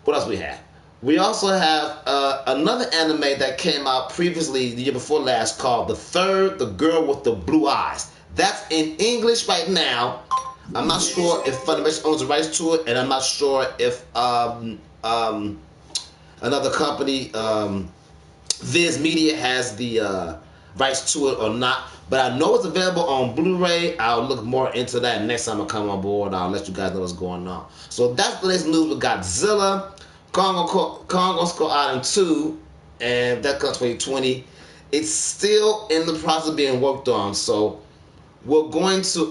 What else we have? We also have another anime that came out previously the year before last called The Girl with the Blue Eyes. That's in English right now. I'm not sure if Funimation owns the rights to it, and I'm not sure if another company, Viz Media, has the rights to it or not. But I know it's available on Blu-ray. I'll look more into that next time I come on board. I'll let you guys know what's going on. So that's the latest news with Godzilla, Kong Skull Island 2, and that comes 2020. It's still in the process of being worked on, so we're going to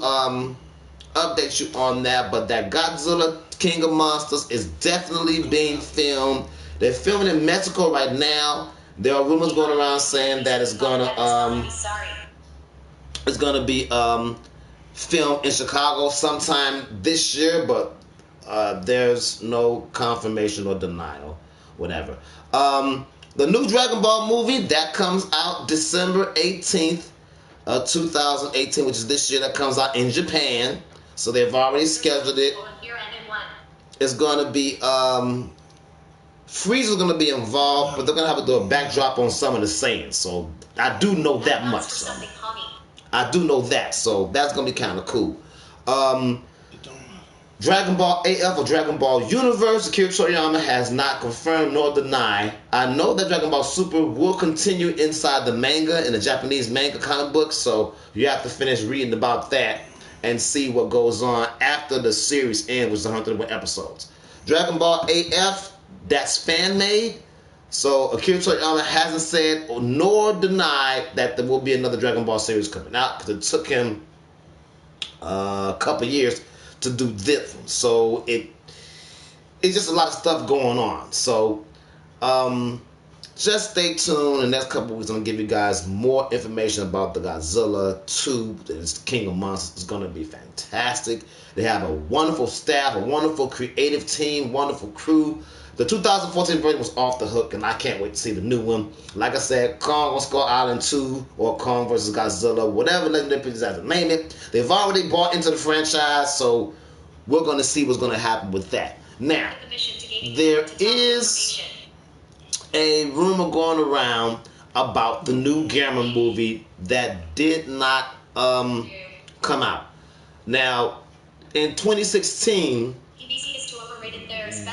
update you on that. But that Godzilla King of Monsters is definitely being filmed. They're filming in Mexico right now. There are rumors going around saying that it's gonna be filmed in Chicago sometime this year, but there's no confirmation or denial, whatever. The new Dragon Ball movie that comes out December 18th, 2018, which is this year, that comes out in Japan. So they've already scheduled it. It's gonna be Frieza's gonna be involved, but they're gonna have to do a backdrop on some of the scenes. So I do know that much. So I do know that. So that's gonna be kind of cool. Dragon Ball AF or Dragon Ball Universe, Akira Toriyama has not confirmed nor denied. I know that Dragon Ball Super will continue inside the manga, in the Japanese manga comic book, so you have to finish reading about that and see what goes on after the series ends, which is 101 episodes. Dragon Ball AF, that's fan-made, so Akira Toriyama hasn't said nor denied that there will be another Dragon Ball series coming out, because it took him a couple years to do this, so it's just a lot of stuff going on. So just stay tuned. In the next couple of weeks, I'm gonna give you guys more information about the Godzilla 2. It's the King of Monsters. It's gonna be fantastic. They have a wonderful staff, a wonderful creative team, wonderful crew. The 2014 version was off the hook, and I can't wait to see the new one. Like I said, Kong on Skull Island 2 or Kong vs. Godzilla, whatever Legendary Pictures have to name it. They've already bought into the franchise, so we're going to see what's going to happen with that. Now, there is a rumor going around about the new Gamera movie that did not come out. Now, in 2016,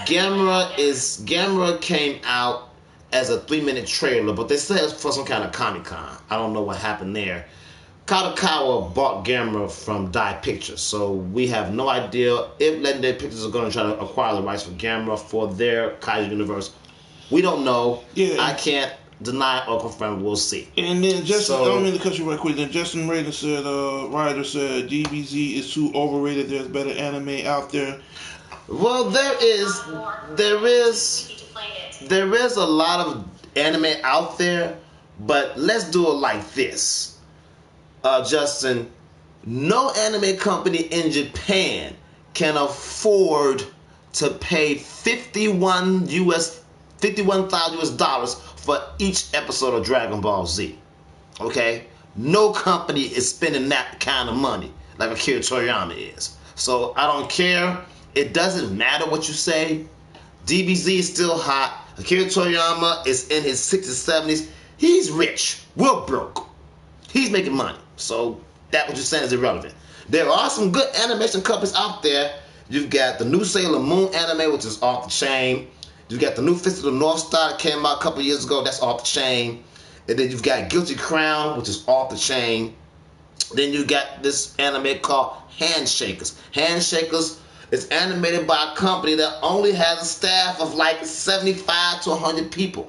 Gamera came out as a 3-minute trailer, but they said it's for some kind of Comic-Con. I don't know what happened there. Kadokawa bought Gamera from Dai Pictures, so we have no idea if Legendary Pictures are going to try to acquire the rights for Gamera for their Kaiju universe. We don't know. Yeah. I can't deny or confirm. We'll see. And then Justin, I don't mean to cut you right quick. Then Justin Rader said, Ryder said, DBZ is too overrated. There's better anime out there. Well, there is a lot of anime out there, but let's do it like this, Justin. No anime company in Japan can afford to pay $51,000 for each episode of Dragon Ball Z. Okay, no company is spending that kind of money like Akira Toriyama is. So I don't care. It doesn't matter what you say. DBZ is still hot. Akira Toriyama is in his 60s, 70s. He's rich. We're broke. He's making money. So that what you're saying is irrelevant. There are some good animation companies out there. You've got the new Sailor Moon anime, which is off the chain. You've got the new Fist of the North Star that came out a couple years ago. That's off the chain. And then you've got Guilty Crown, which is off the chain. Then you got this anime called Handshakers. Handshakers is animated by a company that only has a staff of like 75 to 100 people.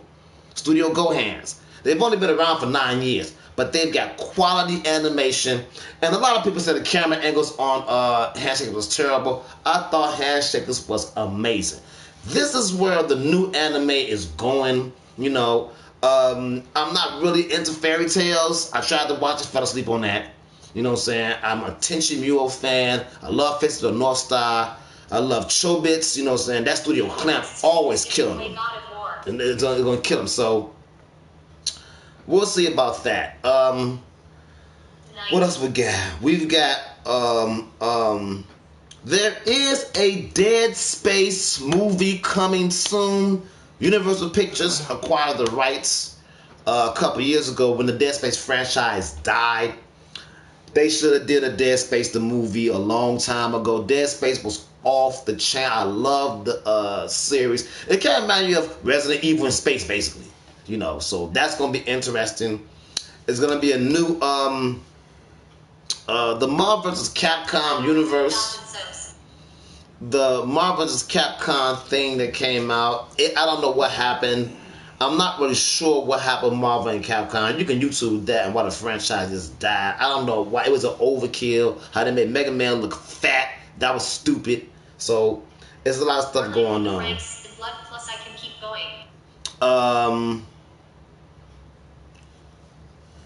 Studio Gohans. They've only been around for 9 years, but they've got quality animation. And a lot of people said the camera angles on Handshakers was terrible. I thought Handshakers was amazing. This is where the new anime is going. You know, I'm not really into fairy tales. I tried to watch it, fell asleep on that. You know what I'm saying? I'm a Tenchi Muyo fan. I love Fist of the North Star. I love Chobits. You know what I'm saying? That Studio Clamp always killing them. And it's going to kill them. So, we'll see about that. What else we got? We've got, there is a Dead Space movie coming soon. Universal Pictures acquired the rights a couple years ago when the Dead Space franchise died. They should have did a Dead Space the movie a long time ago. Dead Space was off the chain. I love the series. It kind of reminds you of Resident Evil in space, basically. You know, so that's going to be interesting. It's going to be a new the Marvel vs. Capcom universe. The Marvel vs. Capcom thing that came out. I don't know what happened. I'm not really sure what happened with Marvel and Capcom. You can YouTube that and why the franchise just died. I don't know why. It was an overkill. How they made Mega Man look fat. That was stupid. So, there's a lot of stuff going on.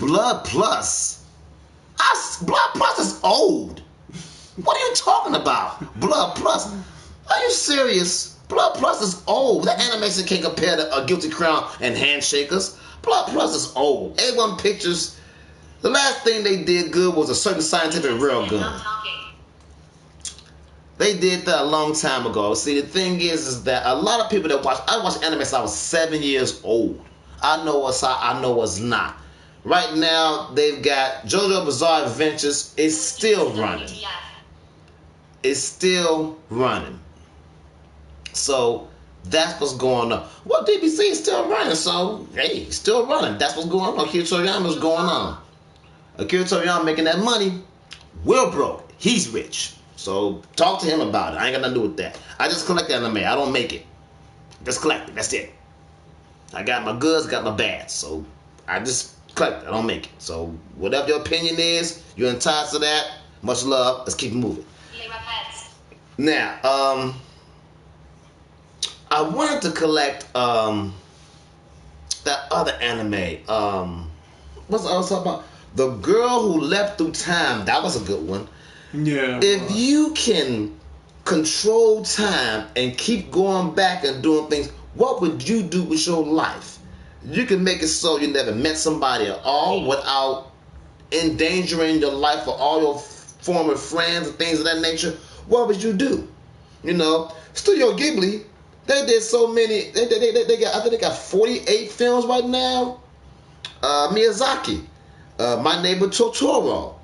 Blood Plus. Blood Plus is old. What are you talking about? Blood Plus. Are you serious? Blood Plus is old. That animation can't compare to A Guilty Crown and Handshakers. Blood Plus is old. A1 Pictures, the last thing they did good was A Certain Scientific Railgun. They did that a long time ago. See, the thing is that a lot of people that I watched anime since I was 7 years old. I know what's hot, I know what's not. Right now, they've got JoJo Bizarre Adventures. It's still running. It's still running. So that's what's going on. Well, DBC is still running, so hey, still running. That's what's going on. Akira Toriyama's going on. Akira Toriyama making that money. We're broke. He's rich. So talk to him about it. I ain't got nothing to do with that. I just collect anime. I don't make it. Just collect it. That's it. I got my goods, got my bads. So I just collect it. I don't make it. So whatever your opinion is, you're entitled to that. Much love. Let's keep moving. Now, I wanted to collect that other anime. What's I was talking about? The Girl Who Leapt Through Time. That was a good one. Yeah. If you can control time and keep going back and doing things, what would you do with your life? You can make it so you never met somebody at all without endangering your life for all your former friends and things of that nature. What would you do? You know, Studio Ghibli, they did so many. They got, I think they got 48 films right now. Miyazaki, My Neighbor Totoro,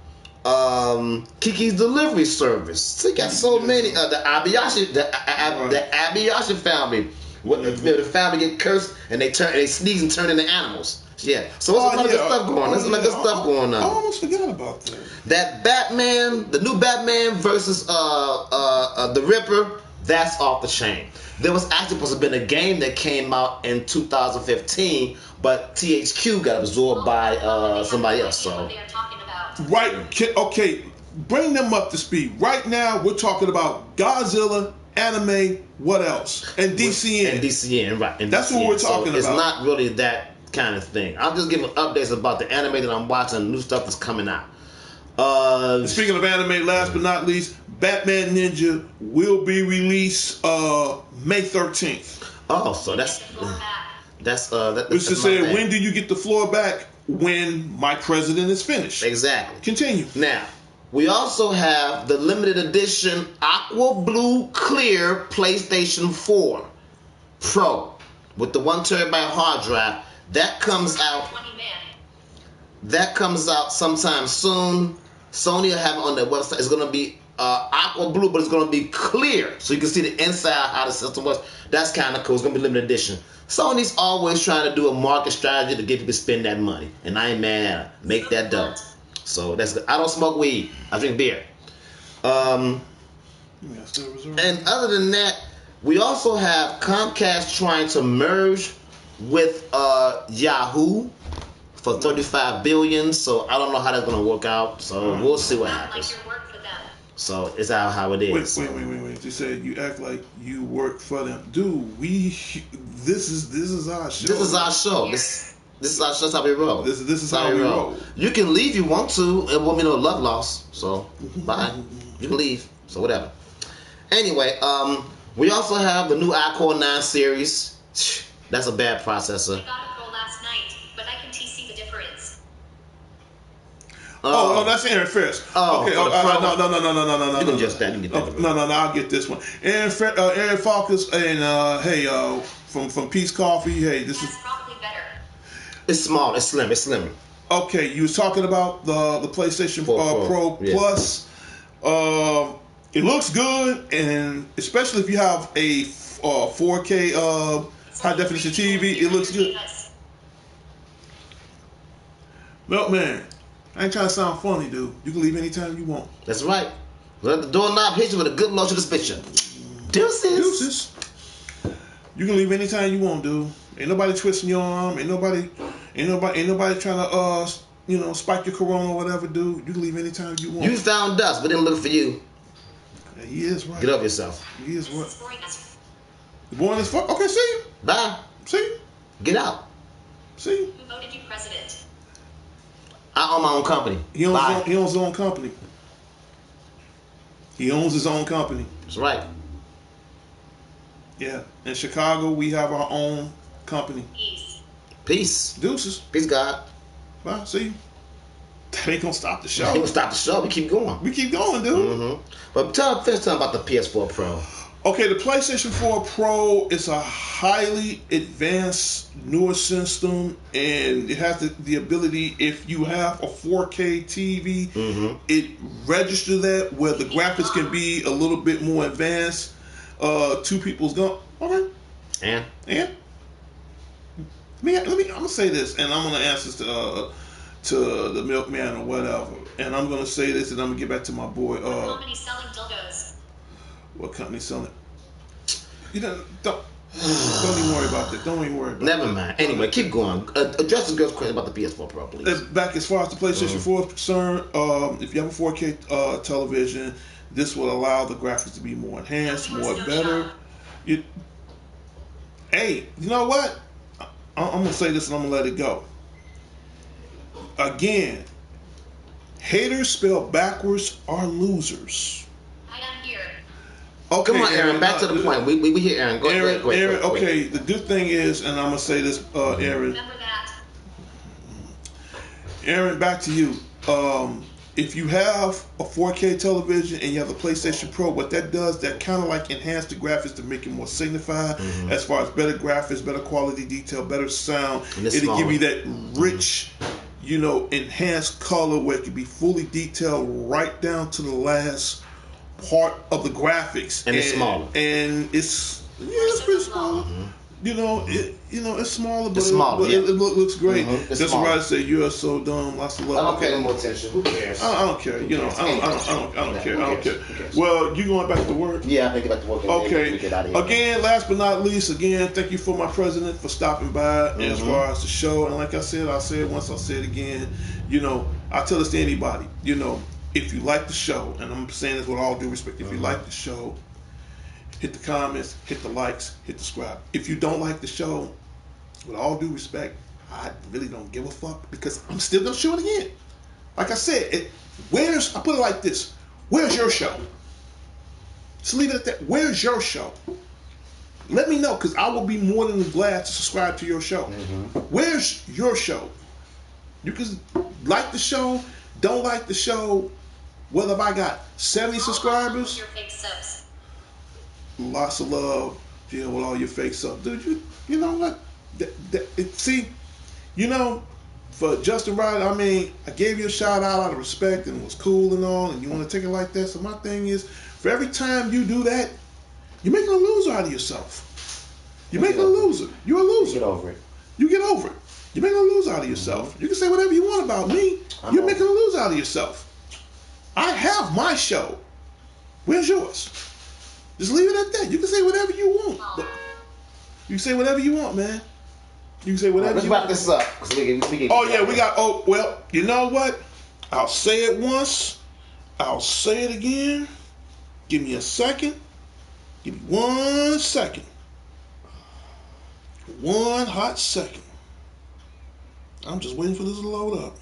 Kiki's Delivery Service. They got so many. The Abayashi family. The family get cursed and they sneeze and turn into animals. Yeah. So there's a lot of good stuff going on. There's a lot of good stuff going on. I almost forgot about that. That Batman, the new Batman versus the Ripper, that's off the chain. There was actually supposed to have been a game that came out in 2015, but THQ got absorbed by somebody else. So right, okay, bring them up to speed. Right now, we're talking about Godzilla, anime, what else? And D.C.N. And D.C.N. Right. And that's DCN. What we're talking about. It's not really that kind of thing. I'm just giving updates about the anime that I'm watching and new stuff that's coming out. Speaking of anime, last but not least, Batman Ninja will be released May 13th. Oh, so that's which to say, when do you get the floor back? When my president is finished. Exactly. Continue. Now, we also have the limited edition Aqua Blue Clear PlayStation 4 Pro with the 1 terabyte hard drive. That comes out. That comes out sometime soon. Sony will have it on their website. It's going to be aqua blue, but it's going to be clear, so you can see the inside how the system works. That's kind of cool. It's going to be limited edition. Sony's always trying to do a market strategy to get people to spend that money, and I ain't mad at it. Make that dough. So that's good. I don't smoke weed. I drink beer. And other than that, we also have Comcast trying to merge with Yahoo for $35 billion. So I don't know how that's gonna work out. So we'll see what happens. So it's how it is. Wait. You said you act like you work for them, dude. This is our show. This is our show. This is our show. That's how we roll. This is how we roll. You can leave if you want to. It won't be no love loss. So bye. You can leave. So whatever. Anyway, we also have the new iCore 9 series. That's a bad processor. I got it for last night, but I can TC the difference. Oh, that's Aaron Ferris. Oh, okay. No. You can just that. You can get that. No. I'll get this one. Aaron Falkus and from Peace Coffee. Hey, this is probably better. It's small. It's slim. It's slimmer. Okay, you was talking about the PlayStation Pro yeah. Plus. It looks good, and especially if you have a 4K high definition TV, it looks good. No, man, I ain't trying to sound funny, dude. You can leave anytime you want. That's right. Let the doorknob hit you with a good load of suspicion. Deuces. You can leave anytime you want, dude. Ain't nobody twisting your arm. Ain't nobody trying to spike your corona or whatever, dude. You can leave anytime you want. You found us, but didn't look for you. Yeah, he is right. Get over yourself. He is what? Boring as fuck. Okay, see you. Bye. See you. Get out. See you. Who voted you president? own my own company. He owns his own company. He owns his own company. That's right. Yeah. In Chicago, we have our own company. Peace. Deuces. Peace, God. Well, see, that ain't gonna stop the show. Ain't gonna stop the show. We keep going. We keep going, dude. Mm-hmm. But finish telling about the PS4 Pro. Okay, the PlayStation 4 Pro is a highly advanced, newer system, and it has the ability, if you have a 4K TV, it registers that where the graphics can be a little bit more advanced. Two people's going. Okay. And let me. I'm gonna say this, and I'm gonna answer this to the milkman or whatever, and I'm gonna say this, and I'm gonna get back to my boy. What company selling dildos? What company selling? You don't even worry about that. Don't even worry about never that. mind. Anyway, keep going. Address the girl's question about the PS4 Pro, please. Back as far as the PlayStation 4 is concerned, if you have a 4K television, this will allow the graphics to be more enhanced, more better. Hey, you know what? I'm gonna say this and I'm gonna let it go. Again, haters spelled backwards are losers. I am here. Okay, Come on, Aaron. Back to the point. We hear Aaron. Go ahead. Aaron. Okay, the good thing is, and I'm gonna say this, Aaron. Remember that. Aaron, back to you. If you have a 4K television and you have a PlayStation Pro, what that does, that kind of like enhance the graphics to make it more signified as far as better graphics, better quality detail, better sound. It'll give you that rich, enhanced color where it can be fully detailed right down to the last part of the graphics. And it's smaller. And it's pretty smaller. It's smaller, but it looks great. That's why I say you are so dumb. Lots of love. I don't pay no more attention. Who cares? I don't care. I don't care. Well, you going back to work? Yeah, I think back to work. Okay. Get out of here. Again, last but not least, thank you for my president for stopping by as far as the show. And like I said, I'll say it once, I'll say it again. I tell this to anybody. If you like the show, and I'm saying this with all due respect, if you like the show, hit the comments, hit the likes, hit the subscribe. If you don't like the show, with all due respect, I really don't give a fuck because I'm still gonna show it again. Like I said, I put it like this: where's your show? Just leave it at that. Where's your show? Let me know because I will be more than glad to subscribe to your show. Where's your show? You can like the show, don't like the show. Whether if I got 70 subscribers. Your fake subs. Lots of love, with all your fake stuff, dude. You know what? For Justin Ryder, I gave you a shout out of respect and it was cool and all, and you want to take it like that. So my thing is, for every time you do that, you're making a loser out of yourself. You're making a loser. You're a loser. Get over it. You get over it. You're making a loser out of yourself. You can say whatever you want about me. You're making a loser out of yourself. I have my show. Where's yours? Just leave it at that. You can say whatever you want. But you can say whatever you want, man. You can say whatever you want. Let's wrap this up. Well, you know what? I'll say it once. I'll say it again. Give me a second. Give me 1 second. 1 hot second. I'm just waiting for this to load up.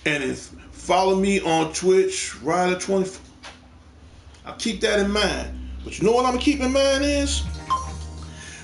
And follow me on Twitch, Ryder24. I'll keep that in mind. But you know what I'm going to keep in mind is,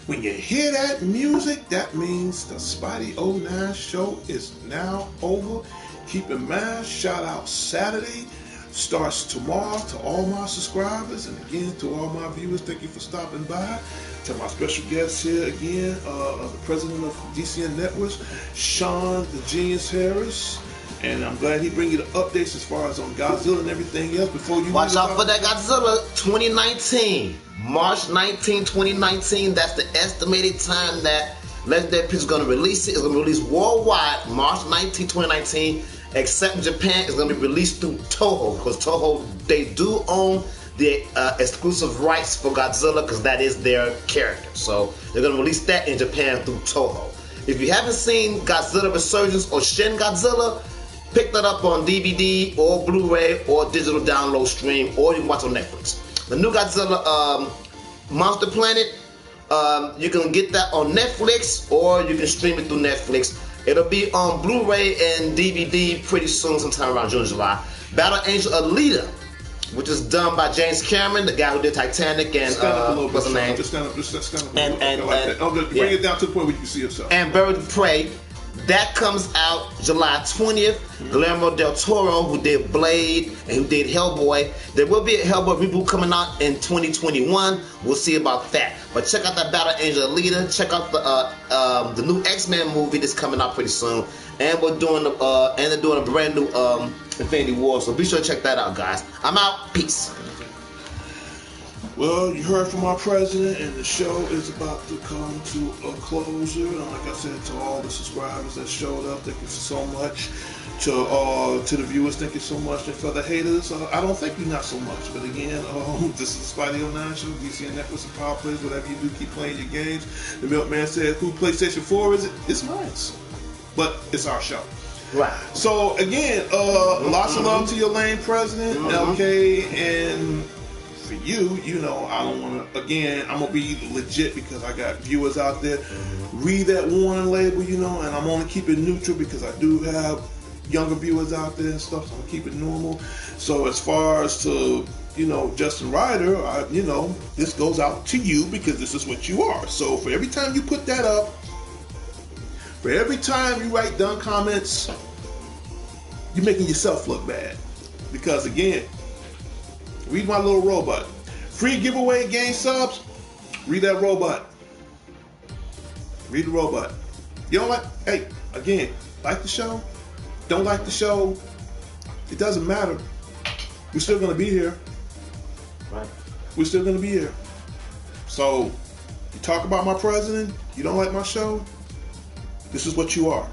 when you hear that music, that means the Spidey 09 show is now over. Keep in mind, shout out Saturday. Starts tomorrow to all my subscribers. And again, to all my viewers, thank you for stopping by. To my special guest here again, the president of D.C.N. Networks, Sean the Genius Harris. And I'm glad he bring you the updates as far as on Godzilla and everything else. Before you watch out for that Godzilla 2019, March 19, 2019. That's the estimated time that Legendary Pictures is going to release it. It's going to release worldwide March 19, 2019. Except in Japan, it's going to be released through Toho because Toho, they do own the exclusive rights for Godzilla because that is their character. So they're going to release that in Japan through Toho. If you haven't seen Godzilla Resurgence or Shin Godzilla, pick that up on DVD or Blu-ray or digital download stream, or you can watch on Netflix. The new Godzilla Monster Planet You can get that on Netflix, or you can stream it through Netflix. It'll be on Blu-ray and DVD pretty soon, sometime around June, July. Battle Angel Alita, which is done by James Cameron, the guy who did Titanic and stand up a little what's bit, the name? Just stand up a little And- bit. and- Like and- that. Oh, just bring it down to the point where you can see yourself. And Bird of Prey. That comes out July 20th. Guillermo del Toro, who did Blade and who did Hellboy. There will be a Hellboy reboot coming out in 2021. We'll see about that. But check out that Battle Angel Alita. Check out the new X-Men movie that's coming out pretty soon. And they're doing a brand new Infinity War. So be sure to check that out, guys. I'm out. Peace. Well, you heard from our president, and the show is about to come to a closure. And like I said, to all the subscribers that showed up, thank you so much. To the viewers, thank you so much. And for the haters, I don't thank you not so much. But again, this is the Spidey 09 show, D.C.N Network and Power Players. Whatever you do, keep playing your games. The Milkman said, "Who PlayStation 4 is it?" It's mine. But it's our show. Right. So again, lots of love to your lane president, okay, and for you, you know, I don't want to, again, I'm going to be legit because I got viewers out there. Read that warning label, you know, and I'm only keep it neutral because I do have younger viewers out there and stuff, so I'm going to keep it normal. So as far as to, you know, Justin Ryder, you know, this goes out to you because this is what you are. So for every time you put that up, for every time you write dumb comments, you're making yourself look bad. Because again, read my little robot. Free giveaway game subs. Read that robot. Read the robot. You don't like, hey, again, like the show? Don't like the show? It doesn't matter. We're still going to be here. Right. We're still going to be here. So, you talk about my president, you don't like my show? This is what you are.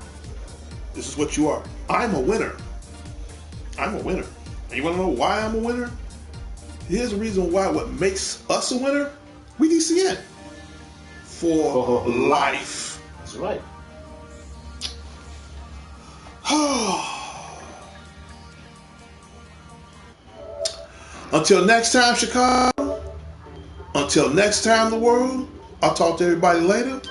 This is what you are. I'm a winner. I'm a winner. And you want to know why I'm a winner? Here's the reason why. What makes us a winner? We D.C.N. For life. That's right. Until next time, Chicago. Until next time, the world. I'll talk to everybody later.